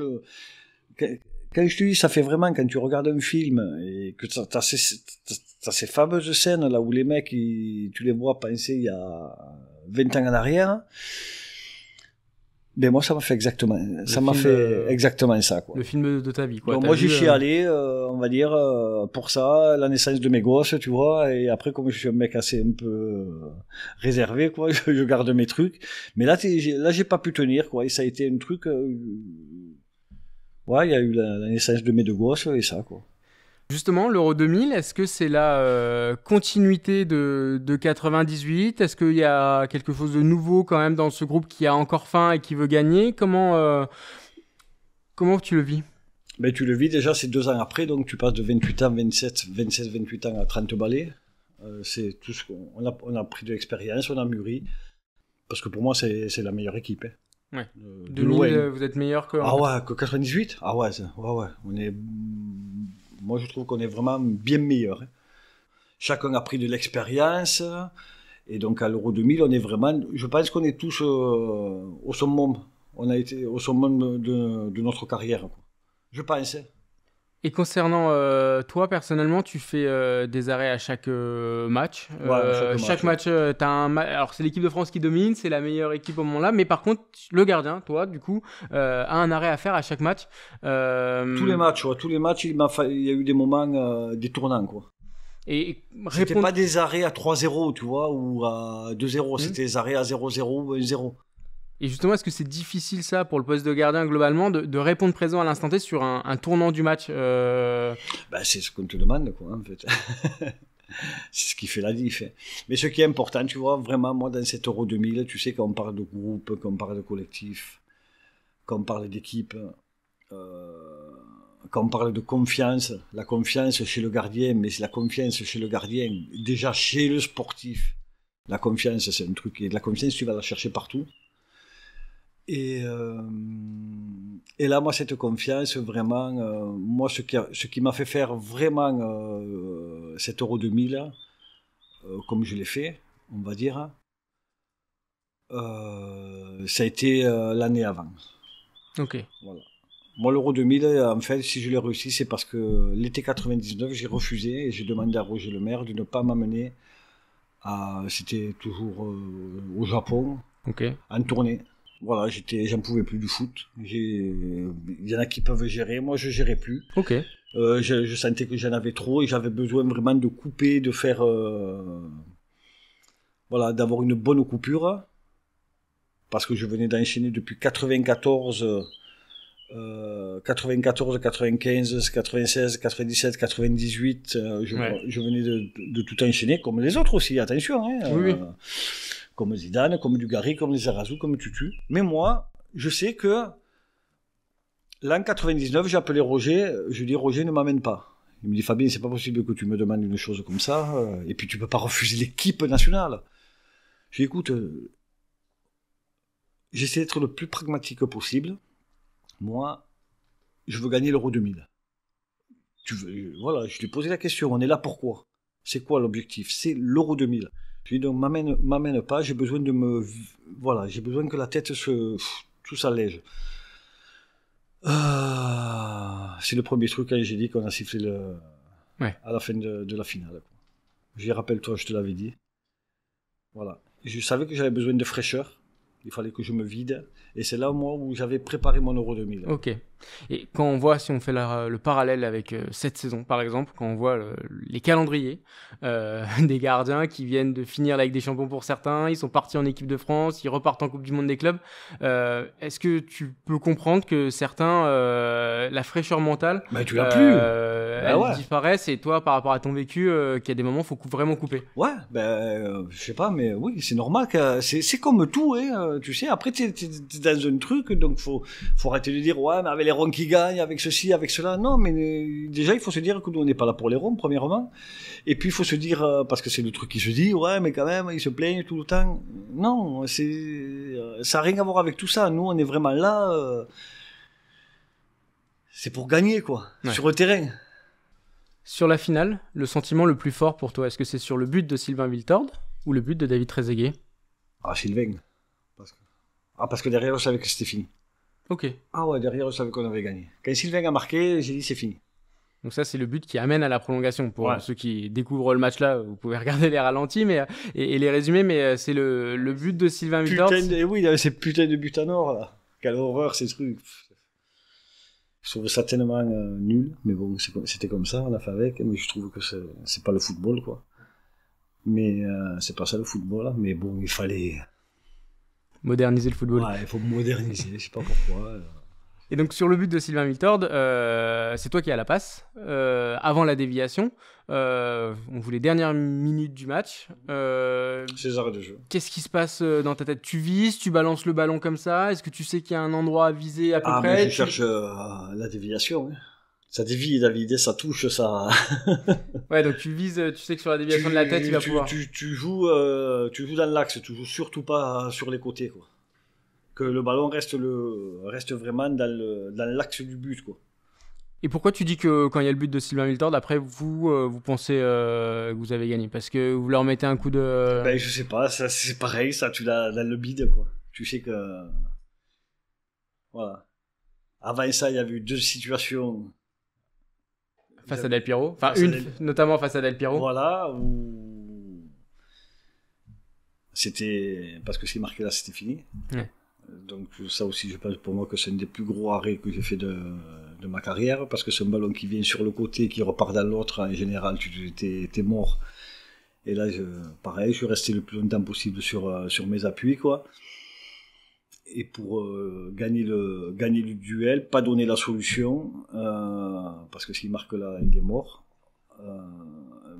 Quand je te dis, ça fait vraiment quand tu regardes un film et que t'as ces fameuses scènes là où les mecs, tu les vois penser il y a 20 ans en arrière. Ben moi ça m'a fait exactement ça, quoi. Le film de ta vie, quoi. Donc moi j'y suis allé, on va dire, pour ça, la naissance de mes gosses, tu vois, et après comme je suis un mec assez un peu réservé, quoi, je garde mes trucs. Mais là j'ai pas pu tenir, quoi, et ça a été un truc. Ouais, il y a eu la naissance de mes deux gosses et ça, quoi. Justement, l'Euro 2000, est-ce que c'est la continuité de 98 ? Est-ce qu'il y a quelque chose de nouveau quand même dans ce groupe qui a encore faim et qui veut gagner ? Comment tu le vis ? Ben, tu le vis déjà, c'est 2 ans après, donc tu passes de 28 ans, 27, 28 ans à 30 balais. C'est tout ce on a pris de l'expérience, on a mûri. Parce que pour moi, c'est la meilleure équipe. Hein. Ouais. 2000, vous êtes meilleur que... Ah ouais, que 98 ? Ah ouais, ouais. Moi, je trouve qu'on est vraiment bien meilleur. Hein. Chacun a pris de l'expérience. Et donc, à l'Euro 2000, on est vraiment... Je pense qu'on est tous au summum. On a été au summum de notre carrière, quoi. Je pense. Et concernant toi, personnellement, tu fais des arrêts à chaque match. Chaque match, t'as un alors, c'est l'équipe de France qui domine, c'est la meilleure équipe au moment-là. Mais par contre, le gardien, toi, du coup, a un arrêt à faire à chaque match. Tous les matchs, il y a eu des moments, des tournants, quoi. Et C'était pas des arrêts à 3-0, tu vois, ou à 2-0. C'était des arrêts à 0-0 ou 1-0. Et justement, est-ce que c'est difficile ça pour le poste de gardien globalement de répondre présent à l'instant T sur un tournant du match C'est ce qu'on te demande, quoi, en fait. C'est ce qui fait la diff. Mais ce qui est important, tu vois, vraiment, moi, dans cet Euro 2000, tu sais, quand on parle de groupe, quand on parle de collectif, quand on parle d'équipe, quand on parle de confiance, la confiance chez le gardien, mais c'est la confiance chez le gardien, déjà chez le sportif. La confiance, c'est un truc, et la confiance, tu vas la chercher partout. Et là, moi, cette confiance, vraiment, moi, ce qui m'a fait faire vraiment cet Euro 2000, comme je l'ai fait, on va dire, ça a été l'année avant. Ok. Voilà. Moi, l'Euro 2000, en fait, si je l'ai réussi, c'est parce que l'été 99, j'ai refusé et j'ai demandé à Roger Le Maire de ne pas m'amener c'était toujours au Japon, en tournée. Voilà, j'en pouvais plus du foot. Il y en a qui peuvent gérer, moi je gérais plus. Ok. Je sentais que j'en avais trop et j'avais besoin vraiment de couper, de faire, d'avoir une bonne coupure, parce que je venais d'enchaîner depuis 94, 95, 96, 97, 98. Je venais de tout enchaîner, comme les autres aussi. Attention, hein. Oui. Comme Zidane, comme Dugarry, comme les Zarazu, comme Tutu. Mais moi, je sais que l'an 99, j'ai appelé Roger, je lui dis Roger ne m'amène pas. Il me dit Fabien, c'est pas possible que tu me demandes une chose comme ça, et puis tu peux pas refuser l'équipe nationale. Je lui dis écoute, j'essaie d'être le plus pragmatique possible. Moi, je veux gagner l'Euro 2000. Voilà, je lui ai posé la question, on est là pourquoi ? C'est quoi l'objectif ? C'est l'Euro 2000. Je lui ai dit donc m'amène pas, j'ai besoin j'ai besoin que la tête tout s'allège. C'est le premier truc quand j'ai dit qu'on a sifflé à la fin de la finale. J'y rappelle-toi, je te l'avais dit. Voilà. Je savais que j'avais besoin de fraîcheur. Il fallait que je me vide. Et c'est là, moi, où j'avais préparé mon Euro 2000. Ok. Et quand on voit, si on fait le parallèle avec cette saison, par exemple, quand on voit les calendriers des gardiens qui viennent de finir la Ligue des Champions pour certains, ils sont partis en équipe de France, ils repartent en Coupe du Monde des clubs. Est-ce que tu peux comprendre que certains, la fraîcheur mentale, tu l'as plus. Elle disparaisse, et toi, par rapport à ton vécu, qu'il y a des moments où il faut vraiment couper. Ouais, je sais pas, mais oui, c'est normal. C'est comme tout, hein. tu sais. Après, t'es dans un truc, donc faut arrêter de dire, ouais, mais avec les ronds qui gagnent, avec ceci, avec cela. Non, mais déjà, il faut se dire que nous, on n'est pas là pour les ronds, premièrement. Et puis, il faut se dire, parce que c'est le truc qui se dit, ouais, mais quand même, ils se plaignent tout le temps. Non, ça n'a rien à voir avec tout ça. Nous, on est vraiment là, c'est pour gagner, quoi, sur le terrain. Sur la finale, le sentiment le plus fort pour toi, est-ce que c'est sur le but de Sylvain Wiltord ou le but de David Trezeguet? Ah, Sylvain. Parce que derrière, je savais que c'était fini. Ok. Ah ouais, derrière, je savais qu'on avait gagné. Quand Sylvain a marqué, j'ai dit c'est fini. Donc ça, c'est le but qui amène à la prolongation. Pour ceux qui découvrent le match-là, vous pouvez regarder les ralentis et les résumés, mais c'est le but de Sylvain Wiltord. Oui, il y avait ces putains de buts en or, là. Quelle horreur, ces trucs. Je trouve ça tellement nul, mais bon, c'était comme ça, on a fait avec, mais je trouve que c'est pas le football, quoi. Mais c'est pas ça le football, là. Mais bon, il fallait moderniser le football. Ouais, il faut moderniser, je sais pas pourquoi. Et donc sur le but de Sylvain Wiltord, c'est toi qui as la passe, avant la déviation. On joue les dernières minutes du match. C'est les arrêts de jeu. Qu'est-ce qui se passe dans ta tête? Tu vises, tu balances le ballon comme ça? Est-ce que tu sais qu'il y a un endroit à viser à peu près? Mais je cherche la déviation. Hein. Ça dévie, David, ça touche, ça... Ouais, donc tu vises, tu sais que sur la déviation de la tête, il va pouvoir... Tu joues dans l'axe, tu joues surtout pas sur les côtés, quoi. Que le ballon reste vraiment dans l'axe du but, quoi. Et pourquoi tu dis que quand il y a le but de Sylvain Wiltord, après vous pensez que vous avez gagné? Parce que vous leur mettez un coup de... Ben je sais pas, ça, c'est pareil, ça tu l'as dans le bide, quoi. Tu sais que... Voilà. Avant ça, il y avait eu 2 situations... Face à Del Piero. Enfin, notamment face à Del Piero. Voilà, où... C'était... Parce que ce qui marquait là, c'était fini. Ouais. Donc ça aussi, je pense pour moi que c'est un des plus gros arrêts que j'ai fait de ma carrière, parce que c'est un ballon qui vient sur le côté, qui repart dans l'autre, en général, t'es mort. Et là, pareil, je suis resté le plus longtemps possible sur mes appuis, quoi. Et pour gagner le duel, pas donner la solution, parce que s'il marque là, il est mort.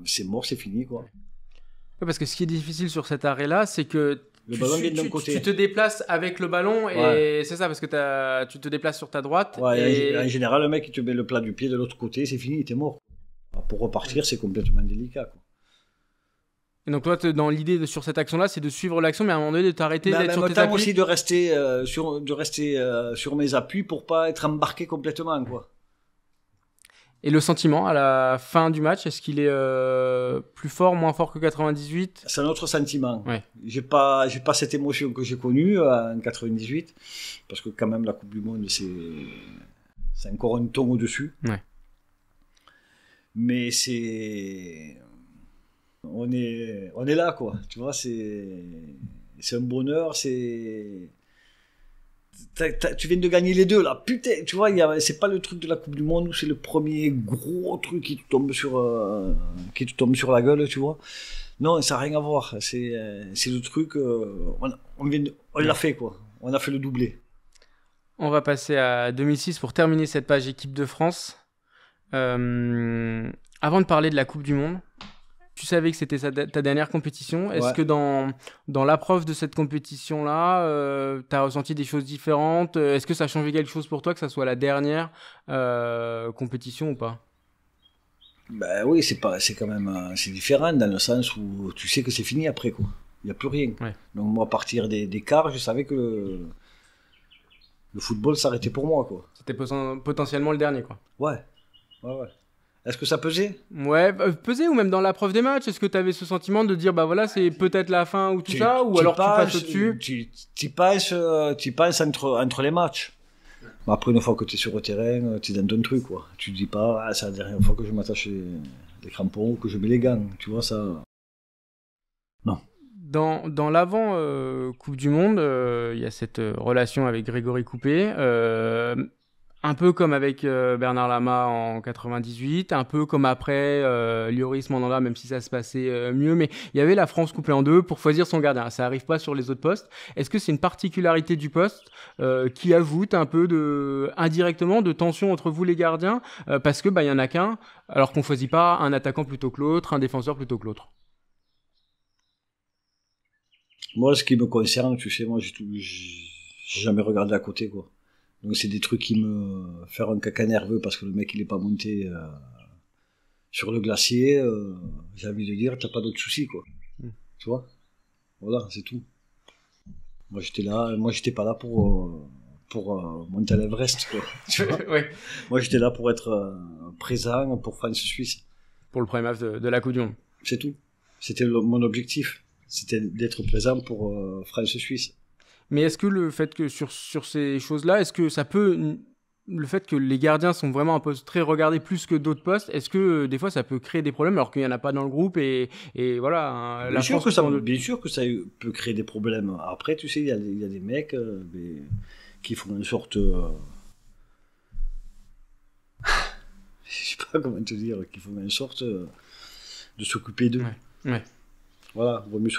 C'est mort, c'est fini, quoi. Ouais, parce que ce qui est difficile sur cet arrêt-là, c'est que le ballon vient d'un côté. Tu te déplaces avec le ballon et c'est ça, parce que tu te déplaces sur ta droite. Ouais, et... En général, le mec, il te met le plat du pied de l'autre côté, c'est fini, t'es mort. Pour repartir, c'est complètement délicat, quoi. Et donc toi, dans l'idée sur cette action-là, c'est de suivre l'action, mais à un moment donné, de t'arrêter, d'être sur tes appuis. Aussi de rester sur mes appuis pour pas être embarqué complètement, quoi. Et le sentiment à la fin du match, est-ce qu'il est plus fort, moins fort que 98? C'est un autre sentiment. Ouais. J'ai pas cette émotion que j'ai connue en 98, parce que quand même la Coupe du Monde, c'est encore un ton au-dessus. Ouais. Mais on est là, quoi. Tu vois, c'est un bonheur, tu viens de gagner les deux, là. Putain, tu vois, c'est pas le truc de la Coupe du Monde où c'est le premier gros truc qui te tombe sur la gueule, tu vois. Non, ça n'a rien à voir. C'est le truc, on l'a fait, quoi. On a fait le doublé. On va passer à 2006 pour terminer cette page équipe de France. Avant de parler de la Coupe du Monde, tu savais que c'était ta dernière compétition. Est-ce que dans l'approche de cette compétition-là, tu as ressenti des choses différentes? Est-ce que ça a changé quelque chose pour toi, que ça soit la dernière compétition ou pas? Ben oui, c'est quand même c'est différent dans le sens où tu sais que c'est fini après, quoi. Il n'y a plus rien. Ouais. Donc moi, à partir des quarts, je savais que le football s'arrêtait pour moi, quoi. C'était potentiellement le dernier, quoi. Ouais. Est-ce que ça pesait? Ouais, pesait, ou même dans l'approche des matchs, est-ce que tu avais ce sentiment de dire, bah voilà, c'est peut-être la fin ou tout ça, ou alors tu passes au-dessus? Tu passes entre les matchs. Après, une fois que tu es sur le terrain, tu es dans ton truc, quoi. Tu te dis pas, c'est la dernière fois que je m'attache les crampons ou que je mets les gants, tu vois, ça... Non. Dans l'avant Coupe du Monde, il y a cette relation avec Grégory Coupet, un peu comme avec Bernard Lama en 98, un peu comme après Lloris Mandanda, même si ça se passait mieux, mais il y avait la France coupée en deux pour choisir son gardien. Ça n'arrive pas sur les autres postes. Est-ce que c'est une particularité du poste qui ajoute un peu indirectement de tension entre vous les gardiens, parce que y en a qu'un, alors qu'on choisit pas un attaquant plutôt que l'autre, un défenseur plutôt que l'autre? Moi, ce qui me concerne, tu sais, moi, j'ai jamais regardé à côté, quoi. Donc, c'est des trucs qui me font un caca nerveux parce que le mec, il est pas monté sur le glacier. J'ai envie de dire, t'as pas d'autres soucis, quoi. Tu vois? Voilà, c'est tout. Moi, j'étais pas là pour monter à l'Everest, quoi. Tu vois? Ouais. Moi, j'étais là pour être présent pour France-Suisse. Pour le premier match de la Coupe du Monde. C'est tout. C'était mon objectif. C'était d'être présent pour France-Suisse. Mais est-ce que le fait que sur ces choses-là, est-ce que ça peut... Le fait que les gardiens sont vraiment un poste très regardé plus que d'autres postes, est-ce que des fois ça peut créer des problèmes alors qu'il n'y en a pas dans le groupe et voilà, hein, bien sûr que ça peut créer des problèmes. Après, tu sais, il y a des mecs qui font une sorte... je sais pas comment te dire, qui font une sorte de s'occuper d'eux. Ouais. Voilà, il vaut mieux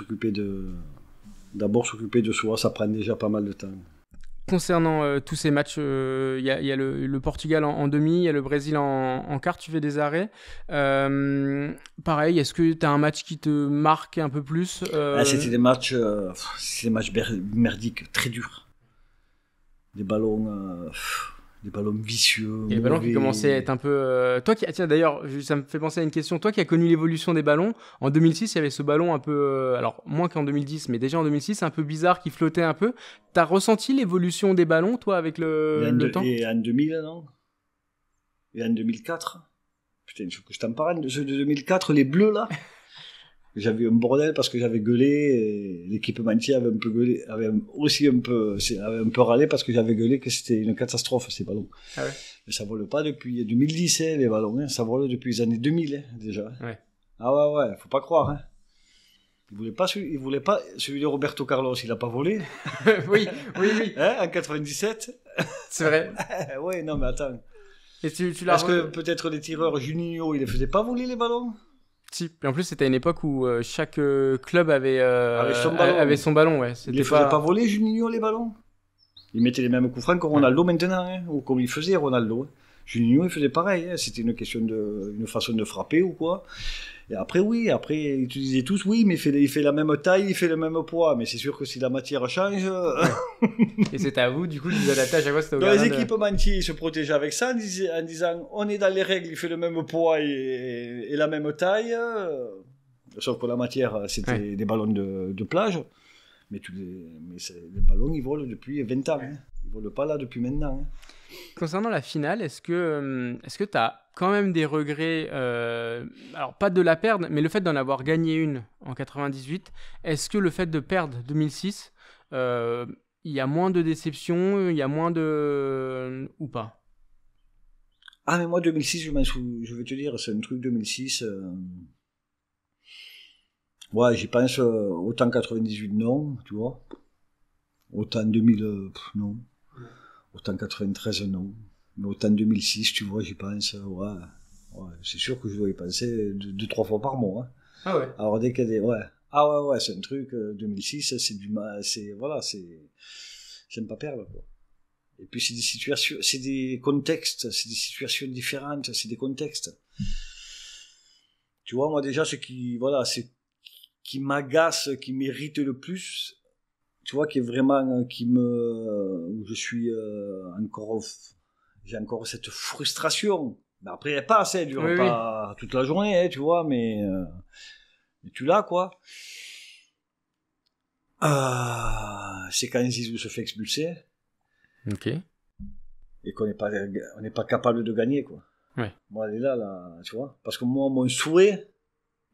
d'abord s'occuper de soi, ça prend déjà pas mal de temps. Concernant tous ces matchs, il y a le Portugal en demi, il y a le Brésil en quart, tu fais des arrêts. Pareil, est-ce que tu as un match qui te marque un peu plus C'était des matchs merdiques, très durs. Des ballons vicieux. Et les ballons qui commençaient à être un peu... Tiens, d'ailleurs, ça me fait penser à une question. Toi qui as connu l'évolution des ballons, en 2006, il y avait ce ballon un peu... alors, moins qu'en 2010, mais déjà en 2006, un peu bizarre, qui flottait un peu. T'as ressenti l'évolution des ballons, toi, avec le temps? Et en 2000, non? Et en 2004? Putain, il faut que je t'en parle de ceux de 2004, les bleus, là. J'avais eu un bordel parce que j'avais gueulé, et l'équipementier avait un peu gueulé, avait un peu râlé parce que j'avais gueulé que c'était une catastrophe, ces ballons. Ah ouais. Mais ça vole pas depuis 2010, hein, les ballons, hein. Ça vole depuis les années 2000, hein, déjà. Ouais. Ah ouais, faut pas croire, hein. Il voulait pas celui de Roberto Carlos, il a pas volé. oui. Hein, en 97. C'est vrai. Ouais, non, mais attends. Et tu l'as... Est-ce que peut-être les tireurs Juninho, ils les faisaient pas voler les ballons? Si. Et en plus, c'était une époque où chaque club avait son ballon. Ouais. Il les faisait pas voler, Juninho, les ballons? Il mettait les mêmes coups francs que Ronaldo maintenant, hein, ou comme il faisait Ronaldo. Hein. Juninho, il faisait pareil. Hein. C'était une façon de frapper ou quoi. Et après, ils te disaient tous, oui, mais il fait la même taille, il fait le même poids. Mais c'est sûr que si la matière change... Ouais. Et c'était à vous, du coup, de vous adapter à chaque fois. C'était au dans les équipementiers, ils se protégeaient avec ça en disant, on est dans les règles, il fait le même poids et la même taille. Sauf que la matière, c'était des ballons de plage. Mais les ballons, ils volent depuis 20 ans. Hein. Ils volent pas là depuis maintenant. Hein. Concernant la finale, est-ce que tu as quand même des regrets, alors pas de la perdre, mais le fait d'en avoir gagné une en 98, est-ce que le fait de perdre 2006, il y a moins de déception, il y a moins de... ou pas? Ah mais moi 2006, je vais te dire, c'est un truc 2006... Ouais, j'y pense, autant 98 non, tu vois. Autant 2000, non. Autant 93 non. Mais autant 2006, tu vois, j'y pense, ouais. C'est sûr que je dois y penser 2-3 fois par mois. Hein. Ah ouais. Alors dès qu'il y a des... Ouais. Ah ouais, c'est un truc, 2006, c'est du mal, j'aime pas perdre, quoi. Et puis c'est des situations, c'est des contextes, c'est des situations différentes, c'est des contextes. Tu vois, moi déjà, qui m'agace, qui m'irrite le plus, tu vois, qui est vraiment, où je suis j'ai encore cette frustration. Mais après, elle passe, elle dure pas toute la journée, hein, tu vois, mais tu l'as, quoi. C'est quand Zizou se fait expulser. Ok. Et qu'on n'est pas capable de gagner, quoi. Ouais. Moi, elle est là, tu vois. Parce que moi, mon souhait,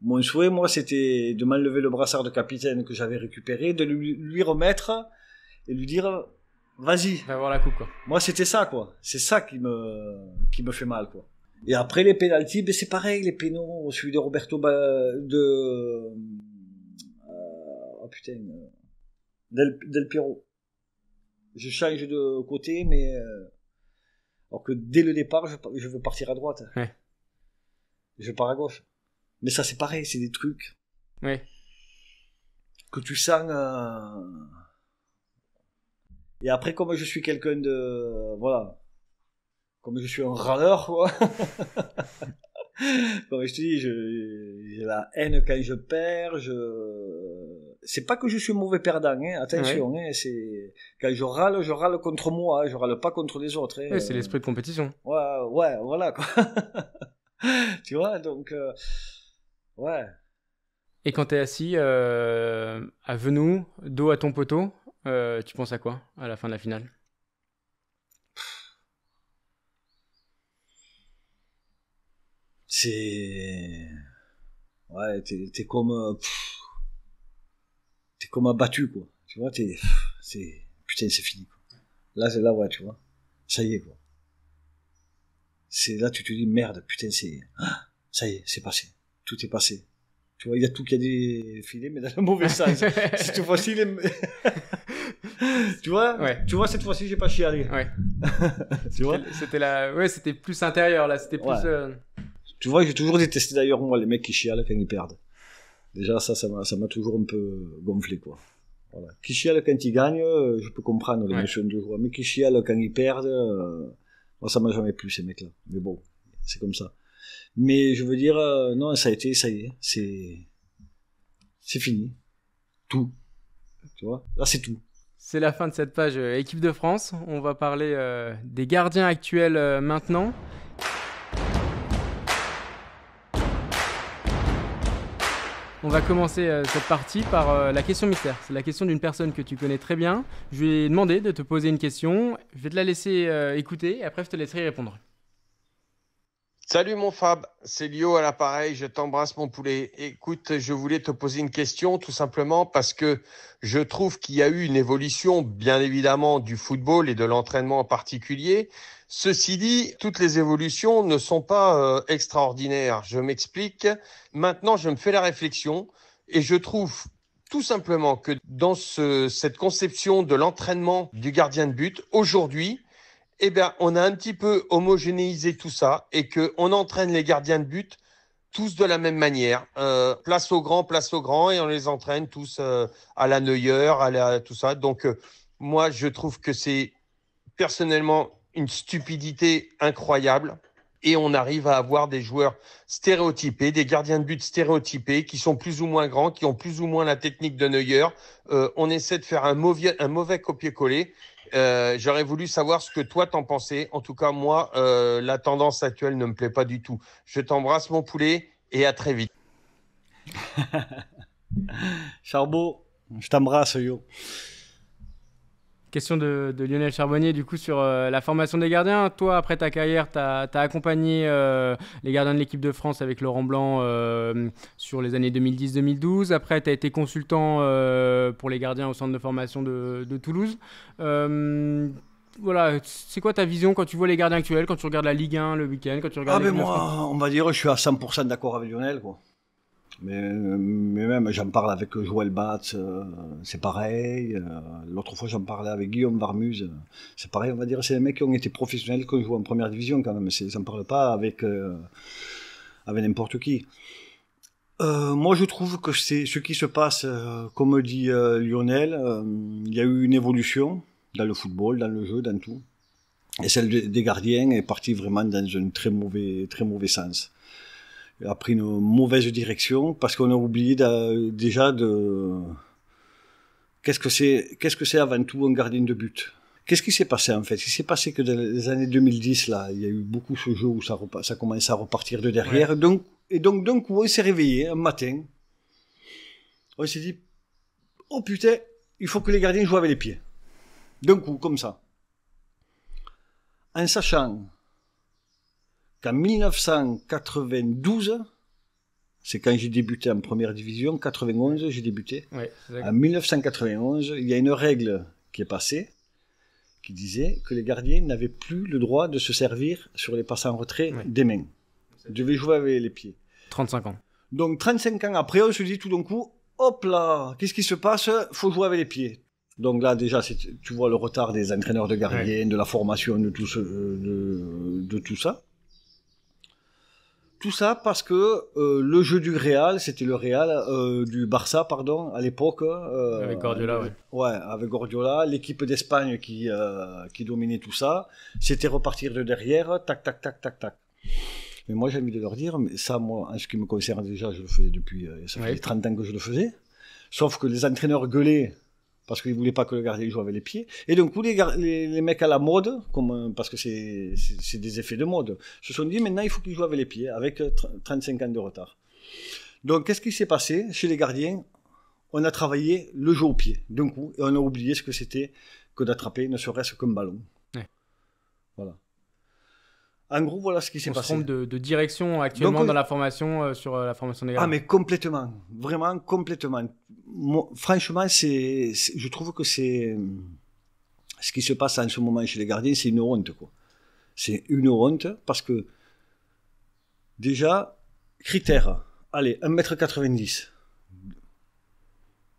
moi, c'était de m'enlever le brassard de capitaine que j'avais récupéré, de lui remettre et lui dire, vas-y. Va voir la coupe, quoi. Moi, c'était ça, quoi. C'est ça qui me fait mal, quoi. Et après, les pénaltys, ben, c'est pareil, les pénaux, celui de Roberto, Del Piero. Je change de côté, mais, alors que dès le départ, je veux partir à droite. Ouais. Je pars à gauche. Mais ça, c'est pareil, c'est des trucs. Ouais. Que tu sens. Et après, comme je suis quelqu'un de. Voilà. Comme je suis un râleur, quoi. Comme je te dis, j'ai la haine quand je perds. c'est pas que je suis mauvais perdant, hein, attention, hein, c'est quand je râle contre moi, hein, je râle pas contre les autres. Hein, ouais, c'est l'esprit de compétition. Ouais, voilà quoi. Tu vois, donc ouais. Et quand t'es assis à genoux, dos à ton poteau, tu penses à quoi à la fin de la finale? C'est ouais, t'es comme t'es comme abattu quoi. Tu vois, putain, c'est fini quoi. Là ouais, tu vois. Ça y est quoi. C'est là tu te dis merde, putain, ça y est, c'est passé. Tout est passé. Tu vois, il y a tout qui a défilé, mais dans le mauvais sens. Cette fois-ci, tu vois, ouais. Tu vois, cette fois-ci, j'ai pas chialé. Ouais. Tu vois, c'était plus intérieur là, c'était plus. Ouais. Tu vois, j'ai toujours détesté d'ailleurs moi les mecs qui chialent quand ils perdent. Déjà ça m'a toujours un peu gonflé quoi. Voilà. Qui chiale quand ils gagnent, je peux comprendre l'émotion du joueur, mais qui chiale quand ils perdent, moi ça m'a jamais plu ces mecs-là. Mais bon, c'est comme ça. Mais je veux dire, non, ça y est, c'est fini. Tout. Tu vois, là c'est tout. C'est la fin de cette page équipe de France. On va parler des gardiens actuels maintenant. On va commencer cette partie par la question mystère. C'est la question d'une personne que tu connais très bien. Je vais demander de te poser une question. Je vais te la laisser écouter et après je te laisserai y répondre. Salut mon Fab, c'est Lio à l'appareil, je t'embrasse mon poulet. Écoute, je voulais te poser une question tout simplement parce que je trouve qu'il y a eu une évolution bien évidemment du football et de l'entraînement en particulier. Ceci dit, toutes les évolutions ne sont pas extraordinaires. Je m'explique. Maintenant, je me fais la réflexion et je trouve tout simplement que dans cette conception de l'entraînement du gardien de but, aujourd'hui, eh bien, on a un petit peu homogénéisé tout ça et qu'on entraîne les gardiens de but tous de la même manière. Place aux grands et on les entraîne tous à la Neuer, tout ça. Donc, moi, je trouve que c'est personnellement une stupidité incroyable. Et on arrive à avoir des joueurs stéréotypés, des gardiens de but stéréotypés qui sont plus ou moins grands, qui ont plus ou moins la technique de Neuer. On essaie de faire un mauvais copier-coller. J'aurais voulu savoir ce que toi t'en pensais. En tout cas, moi, la tendance actuelle ne me plaît pas du tout. Je t'embrasse mon poulet et à très vite. Charbot, je t'embrasse yo. Question de Lionel Charbonnier du coup sur la formation des gardiens. Toi, après ta carrière, tu as accompagné les gardiens de l'équipe de France avec Laurent Blanc sur les années 2010-2012. Après, tu as été consultant pour les gardiens au centre de formation de Toulouse. Voilà, c'est quoi ta vision quand tu vois les gardiens actuels, quand tu regardes la Ligue 1 le week-end, quand tu regardes moi, on va dire, je suis à 100% d'accord avec Lionel, quoi. Mais même, j'en parle avec Joël Batz, c'est pareil. L'autre fois, j'en parlais avec Guillaume Varmuse, c'est pareil, on va dire, c'est des mecs qui ont été professionnels, qui ont joué en première division quand même. J'en parle pas avec n'importe qui. Moi, je trouve que c'est ce qui se passe, comme dit Lionel, il y a eu une évolution dans le football, dans le jeu, dans tout. Et celle des gardiens est partie vraiment dans un très mauvais sens. A pris une mauvaise direction parce qu'on a oublié déjà qu'est-ce que c'est avant tout un gardien de but. Qu'est-ce qui s'est passé en fait? Il s'est passé que dans les années 2010 là, il y a eu beaucoup ce jeu où ça commence à repartir de derrière. Ouais. Donc d'un coup on s'est réveillé un matin, on s'est dit oh putain, il faut que les gardiens jouent avec les pieds. D'un coup comme ça, en sachant qu'en 1992, c'est quand j'ai débuté en première division, 91 j'ai débuté. Ouais, en 1991, il y a une règle qui est passée qui disait que les gardiens n'avaient plus le droit de se servir sur les passes en retrait des mains. Ils devaient jouer avec les pieds. 35 ans. Donc 35 ans après, on se dit tout d'un coup, hop là, qu'est-ce qui se passe? Faut jouer avec les pieds. Donc là déjà, tu vois le retard des entraîneurs de gardiens, de la formation, de tout ça. Tout ça parce que le jeu du Real, c'était le Real du Barça, pardon, à l'époque. Avec Guardiola, ouais, avec Guardiola, l'équipe d'Espagne qui dominait tout ça. C'était repartir de derrière, tac, tac, tac, tac, tac. Mais moi, j'ai envie de leur dire, mais ça, moi, en ce qui me concerne déjà, je le faisais depuis, ça fait 30 ans que je le faisais. Sauf que les entraîneurs gueulaient parce qu'ils voulaient pas que le gardien joue avec les pieds. Et d'un coup, les mecs à la mode, parce que c'est des effets de mode, se sont dit maintenant il faut qu'ils jouent avec les pieds, avec 35 ans de retard. Donc qu'est-ce qui s'est passé chez les gardiens? On a travaillé le jeu au pied d'un coup et on a oublié ce que c'était que d'attraper ne serait-ce qu'un ballon. Ouais. Voilà. En gros, voilà ce qui s'est passé. On se trompe de direction actuellement dans la formation, sur la formation des gardiens. Ah, mais complètement. Vraiment, complètement. Moi, franchement, je trouve que c'est... Ce qui se passe en ce moment chez les gardiens, c'est une honte, quoi. C'est une honte parce que, déjà, critère, allez, 1m90.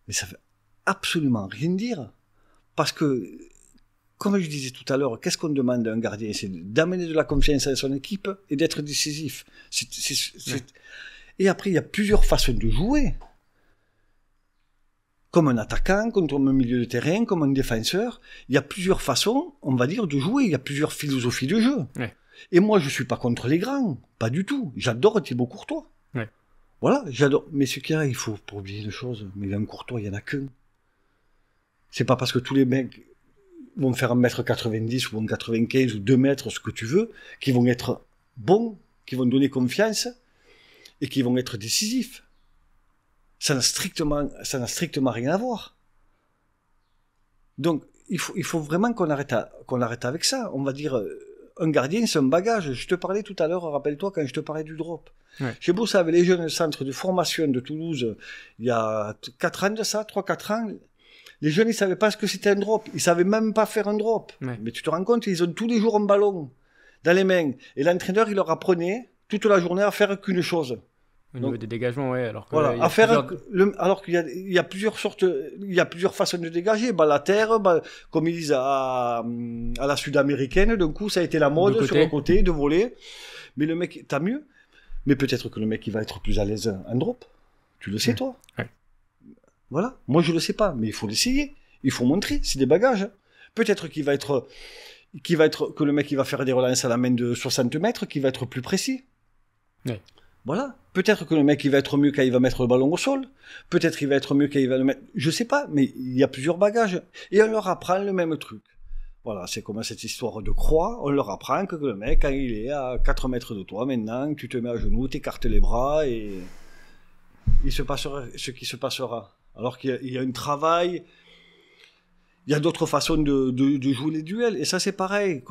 Mais ça veut absolument rien dire. Parce que, comme je disais tout à l'heure, qu'est-ce qu'on demande à un gardien? C'est d'amener de la confiance à son équipe et d'être décisif. Et après, il y a plusieurs façons de jouer. Comme un attaquant, comme un milieu de terrain, comme un défenseur. Il y a plusieurs façons, on va dire, de jouer. Il y a plusieurs philosophies de jeu. Ouais. Et moi, je suis pas contre les grands. Pas du tout. J'adore Thibaut Courtois. Ouais. Voilà, j'adore. Mais ce qu'il y a, il faut pas oublier une chose. Mais un Courtois, il y en a qu'un. C'est pas parce que tous les mecs vont faire 1m90 ou 1m95 ou 2 mètres, ce que tu veux, qui vont être bons, qui vont donner confiance et qui vont être décisifs. Ça n'a strictement rien à voir. Donc, il faut vraiment qu'on arrête avec ça. On va dire, un gardien, c'est un bagage. Je te parlais tout à l'heure, rappelle-toi, quand je te parlais du drop. Ouais. J'ai bossé avec les jeunes centres de formation de Toulouse, il y a 4 ans de ça, 3-4 ans. Les jeunes, ils savaient pas ce que c'était un drop. Ils savaient même pas faire un drop. Ouais. Mais tu te rends compte, ils ont tous les jours un ballon dans les mains. Et l'entraîneur, il leur apprenait toute la journée à faire qu'une chose. Au niveau des dégagements, ouais. Alors que Voilà, à faire alors qu'il y a plusieurs sortes, il y a plusieurs façons de dégager. Balle à terre, comme ils disent à la sud-américaine, d'un coup, ça a été la mode sur le côté de voler. Mais le mec, t'as mieux. Mais peut-être que le mec, il va être plus à l'aise en drop. Tu le sais, toi. Ouais. Voilà. Moi, je le sais pas, mais il faut l'essayer. Il faut montrer. C'est des bagages. Peut-être que le mec, il va faire des relances à la main de 60 mètres, qui va être plus précis. Ouais. Voilà. Peut-être que le mec, il va être mieux quand il va mettre le ballon au sol. Peut-être qu'il va être mieux quand il va le mettre... Je sais pas, mais il y a plusieurs bagages. Et on leur apprend le même truc. Voilà, c'est comme cette histoire de croix. On leur apprend que le mec, quand il est à 4 mètres de toi, maintenant, tu te mets à genoux, t'écartes les bras et il se passera ce qui se passera. Alors qu'il y a un travail, il y a d'autres façons de jouer les duels. Et ça, c'est pareil.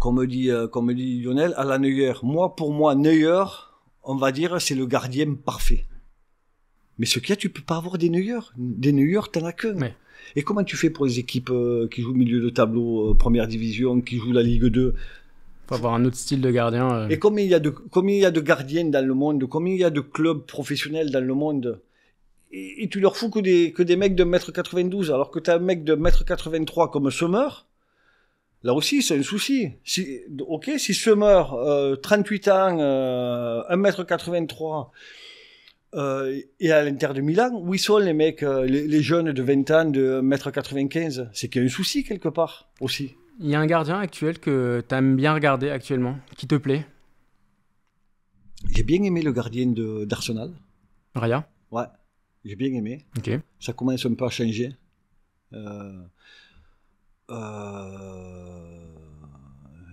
Comme dit Lionel, à la Neuer. Pour moi, Neuer, on va dire, c'est le gardien parfait. Mais ce qu'il y a, tu peux pas avoir des Neuer. Des Neuer, t'en as qu'un. Ouais. Et comment tu fais pour les équipes qui jouent milieu de tableau, première division, qui jouent la Ligue 2? Faut avoir un autre style de gardien. Et combien il y a de gardiens dans le monde? Combien il y a de clubs professionnels dans le monde? Et tu leur fous que des mecs de 1m92, alors que t'as un mec de 1m83 comme Sommer. Là aussi, c'est un souci. Si Sommer, 38 ans, 1m83, et à l'Inter de Milan, où ils sont les mecs, les jeunes de 20 ans de 1m95? C'est qu'il y a un souci quelque part, aussi. Il y a un gardien actuel que t'aimes bien regarder actuellement, qui te plaît? J'ai bien aimé le gardien d'Arsenal. Raya? Ouais, j'ai bien aimé. Ok. Ça commence un peu à changer.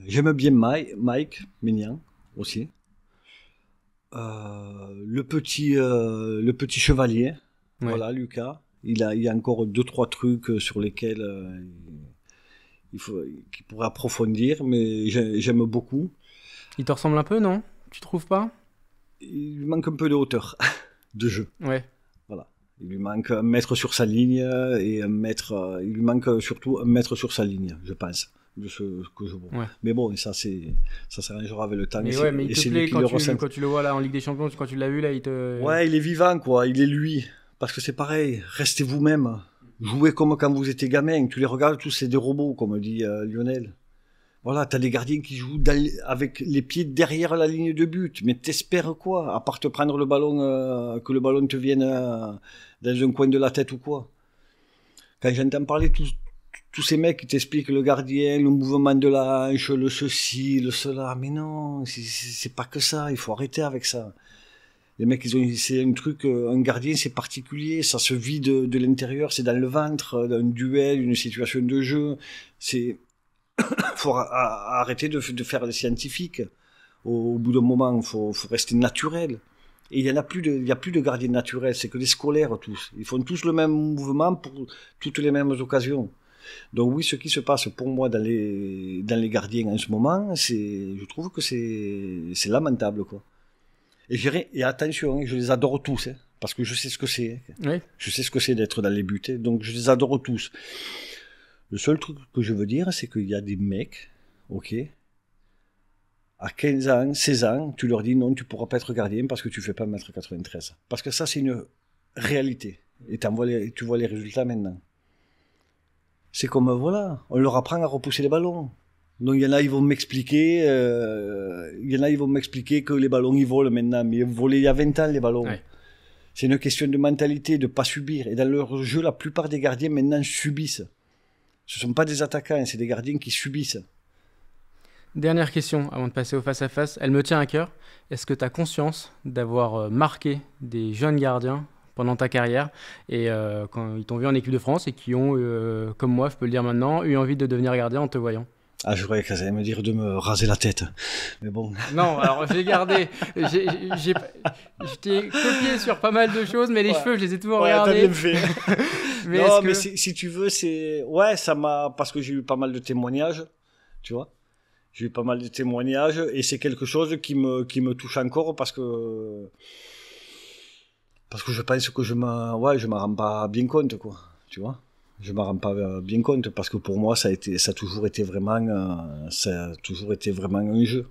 J'aime bien Mike Maignan aussi. Le petit chevalier, ouais. Voilà, Lucas. Il y a encore 2-3 trucs sur lesquels qu'il pourrait approfondir, mais j'aime beaucoup. Il te ressemble un peu, non? Tu trouves pas? Il lui manque un peu de hauteur de jeu. Ouais. Voilà. Il lui manque un mètre sur sa ligne et il lui manque surtout un mètre sur sa ligne, je pense, de ce que je vois. Ouais. Mais bon, ça s'arrangera avec le temps. Mais ouais, mais il te plaît quand tu le vois là en Ligue des Champions, quand tu l'as vu là, Ouais, il est vivant, quoi. Il est lui. Parce que c'est pareil. Restez vous-même. Jouez comme quand vous étiez gamin. Tu les regardes tous, c'est des robots, comme dit Lionel. Voilà, t'as des gardiens qui jouent avec les pieds derrière la ligne de but. Mais t'espères quoi? À part te prendre le ballon, que le ballon te vienne dans un coin de la tête ou quoi? Quand j'entends parler tous ces mecs qui t'expliquent le gardien, le mouvement de la hanche, le ceci, le cela. Mais non, c'est pas que ça. Il faut arrêter avec ça. Les mecs, c'est un truc, un gardien, c'est particulier, ça se vit de l'intérieur, c'est dans le ventre, d'un duel, une situation de jeu. Faut arrêter de faire les scientifiques. Au bout d'un moment, faut rester naturel. Et il y a plus de gardiens naturels, c'est que des scolaires tous. Ils font tous le même mouvement pour toutes les mêmes occasions. Donc oui, ce qui se passe pour moi dans les gardiens en ce moment, je trouve que c'est lamentable, quoi. Et attention, je les adore tous, hein, parce que je sais ce que c'est. Oui. Je sais ce que c'est d'être dans les buts, hein, donc je les adore tous. Le seul truc que je veux dire, c'est qu'il y a des mecs, ok, à 15 ans, 16 ans, tu leur dis non, tu pourras pas être gardien parce que tu fais pas 1m93. Parce que ça, c'est une réalité. Et tu vois les résultats maintenant. C'est comme, voilà, on leur apprend à repousser les ballons. Donc il y en a, ils vont m'expliquer que les ballons, ils volent maintenant. Mais ils volaient il y a 20 ans, les ballons. Ouais. C'est une question de mentalité, de pas subir. Et dans leur jeu, la plupart des gardiens, maintenant, subissent. Ce sont pas des attaquants, c'est des gardiens qui subissent. Dernière question, avant de passer au face-à-face. Elle me tient à cœur. Est-ce que tu as conscience d'avoir marqué des jeunes gardiens pendant ta carrière et quand ils t'ont vu en équipe de France et qui ont, comme moi, je peux le dire maintenant, eu envie de devenir gardien en te voyant? Ah, je croyais qu'elle allait me dire de me raser la tête. Mais bon. Non, alors j'ai gardé. Je t'ai copié sur pas mal de choses, mais les cheveux, je les ai toujours regardés. T'as bien fait. mais si tu veux, c'est... Ouais, ça m'a... Parce que j'ai eu pas mal de témoignages, tu vois. J'ai eu pas mal de témoignages et c'est quelque chose qui me touche encore parce que je pense que je m'en rends pas bien compte, quoi, tu vois. Je m'en rends pas bien compte parce que pour moi ça a toujours été vraiment un jeu.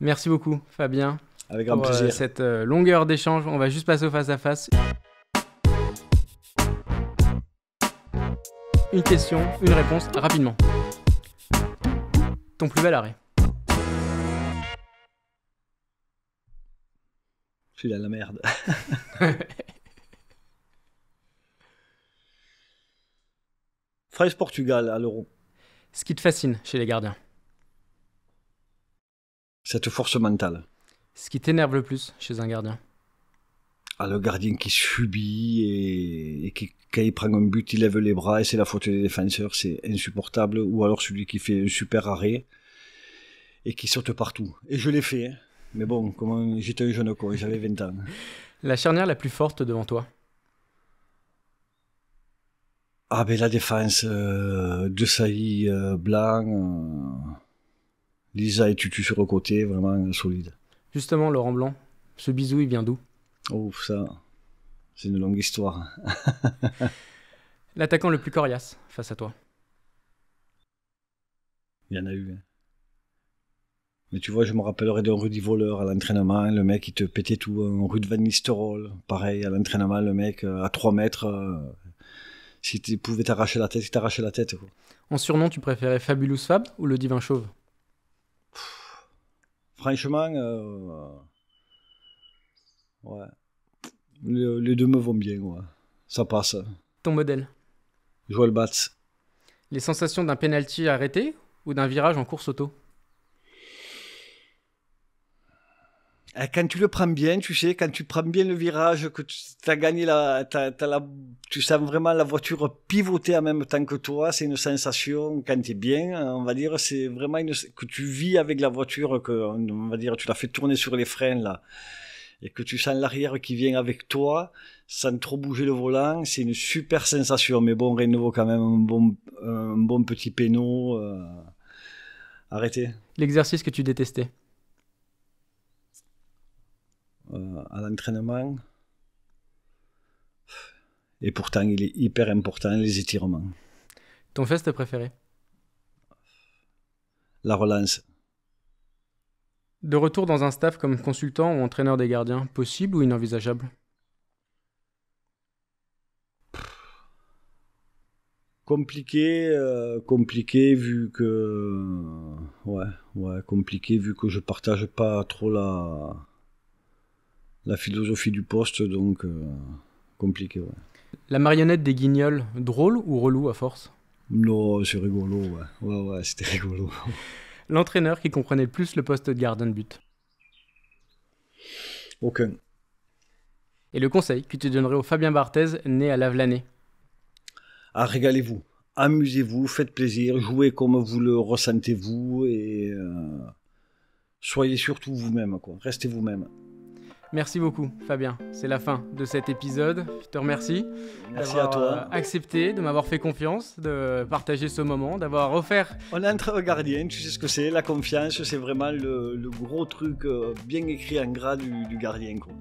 Merci beaucoup Fabien. Avec grand plaisir. Cette longueur d'échange, on va juste passer au face à face. Une question, une réponse rapidement. Ton plus bel arrêt? Je suis dans la merde. France-Portugal à l'Euro. Ce qui te fascine chez les gardiens? Cette force mentale. Ce qui t'énerve le plus chez un gardien? Le gardien qui subit et qui, quand il prend un but, il lève les bras et c'est la faute des défenseurs, c'est insupportable. Ou alors celui qui fait un super arrêt et qui saute partout. Et je l'ai fait, hein. Mais bon, comme j'étais un jeune con, j'avais 20 ans. La charnière la plus forte devant toi? La défense, De Sailly, Blanc, Lisa et Tutu sur le côté, vraiment solide. Justement, Laurent Blanc, ce bisou, il vient d'où? Oh, ça, c'est une longue histoire. L'attaquant le plus coriace face à toi? Il y en a eu, hein. Mais tu vois, je me rappellerai d'un Rudy Voleur à l'entraînement, le mec il te pétait tout, un Ruud van Nistelrooy, pareil, à l'entraînement, le mec à 3 mètres, si tu pouvais t'arracher la tête, il t'arrachait la tête, quoi. En surnom, tu préférais Fabulous Fab ou le Divin Chauve? Franchement, ouais, les deux me vont bien, ouais. Ça passe. Ton modèle? Joël Batz. Les sensations d'un penalty arrêté ou d'un virage en course auto? Quand tu le prends bien, tu sais, quand tu prends bien le virage, que tu as gagné tu sens vraiment la voiture pivoter en même temps que toi, c'est une sensation, quand tu es bien, on va dire, c'est vraiment que tu vis avec la voiture, on va dire, tu l'as fait tourner sur les freins, là, et que tu sens l'arrière qui vient avec toi, sans trop bouger le volant, c'est une super sensation, mais bon, rien ne vaut quand même un bon petit péno, arrêtez. L'exercice que tu détestais? À l'entraînement, et pourtant il est hyper important, les étirements. Ton geste préféré? La relance. De retour dans un staff comme consultant ou entraîneur des gardiens, possible ou inenvisageable? Compliqué vu que compliqué vu que je partage pas trop la philosophie du poste, donc compliqué, ouais. La marionnette des Guignols, drôle ou relou à force? Non, c'est rigolo, ouais. Ouais, c'était rigolo. L'entraîneur qui comprenait le plus le poste de gardien de but? Aucun. Et le conseil que tu donnerais au Fabien Barthez né à Lavelanet? Régalez-vous, amusez-vous, faites plaisir, jouez comme vous le ressentez vous et soyez surtout vous-même, quoi. Restez vous-même. Merci beaucoup Fabien, c'est la fin de cet épisode. Je te remercie d'avoir accepté, de m'avoir fait confiance, de partager ce moment, d'avoir offert... On est entre gardiens, tu sais ce que c'est, la confiance, c'est vraiment le gros truc bien écrit en gras du gardien, quoi.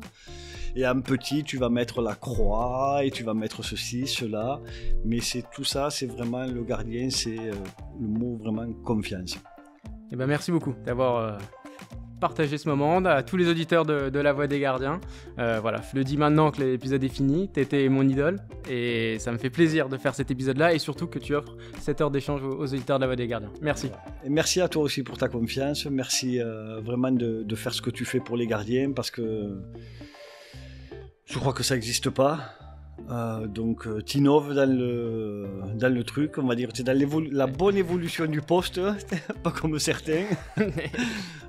Et en petit, tu vas mettre la croix et tu vas mettre ceci, cela, mais c'est tout ça, c'est vraiment le gardien, c'est le mot vraiment confiance. Et ben merci beaucoup d'avoir... partager ce moment à tous les auditeurs de La Voix des Gardiens. Voilà, je le dis maintenant que l'épisode est fini, t'étais mon idole et ça me fait plaisir de faire cet épisode-là et surtout que tu offres cette heure d'échange aux auditeurs de La Voix des Gardiens. Merci. Et merci à toi aussi pour ta confiance, merci vraiment de faire ce que tu fais pour les gardiens parce que je crois que ça n'existe pas. Donc t'innoves dans le truc, on va dire, c'est dans la bonne évolution du poste, pas comme certains.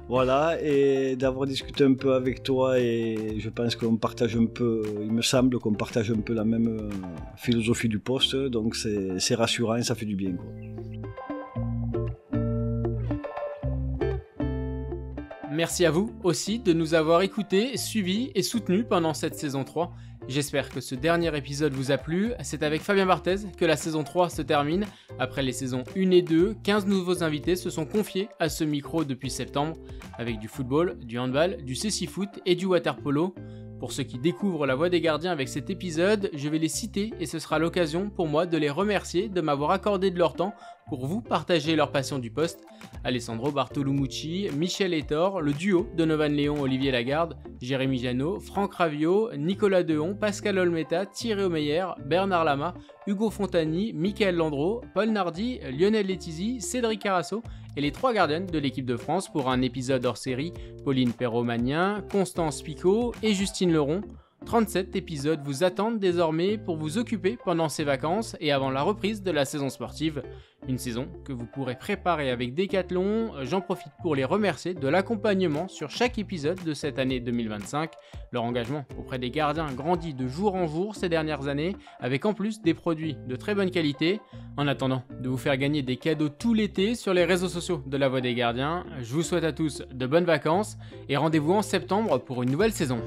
Voilà, et d'avoir discuté un peu avec toi, et je pense qu'on partage un peu, il me semble qu'on partage un peu la même philosophie du poste, donc c'est rassurant et ça fait du bien, quoi. Merci à vous aussi de nous avoir écoutés, suivis et soutenus pendant cette saison 3. J'espère que ce dernier épisode vous a plu. C'est avec Fabien Barthez que la saison 3 se termine. Après les saisons 1 et 2, 15 nouveaux invités se sont confiés à ce micro depuis septembre, avec du football, du handball, du cécifoot et du waterpolo. Pour ceux qui découvrent La Voix des Gardiens avec cet épisode, je vais les citer et ce sera l'occasion pour moi de les remercier de m'avoir accordé de leur temps pour vous partager leur passion du poste. Alessandro Bartolumucci, Michel Hétor, le duo Donovan Léon, Olivier Lagarde, Jérémy Janot, Franck Raviot, Nicolas Dehon, Pascal Olmeta, Thierry Omeyer, Bernard Lama, Hugo Fontani, Michael Landreau, Paul Nardi, Lionel Letizy, Cédric Carasso et les 3 gardiennes de l'équipe de France pour un épisode hors série, Pauline Perrot-Magnien, Constance Picot et Justine Leron. 37 épisodes vous attendent désormais pour vous occuper pendant ces vacances et avant la reprise de la saison sportive. Une saison que vous pourrez préparer avec Decathlon. J'en profite pour les remercier de l'accompagnement sur chaque épisode de cette année 2025. Leur engagement auprès des gardiens grandit de jour en jour ces dernières années, avec en plus des produits de très bonne qualité. En attendant de vous faire gagner des cadeaux tout l'été sur les réseaux sociaux de La Voix des Gardiens, je vous souhaite à tous de bonnes vacances et rendez-vous en septembre pour une nouvelle saison.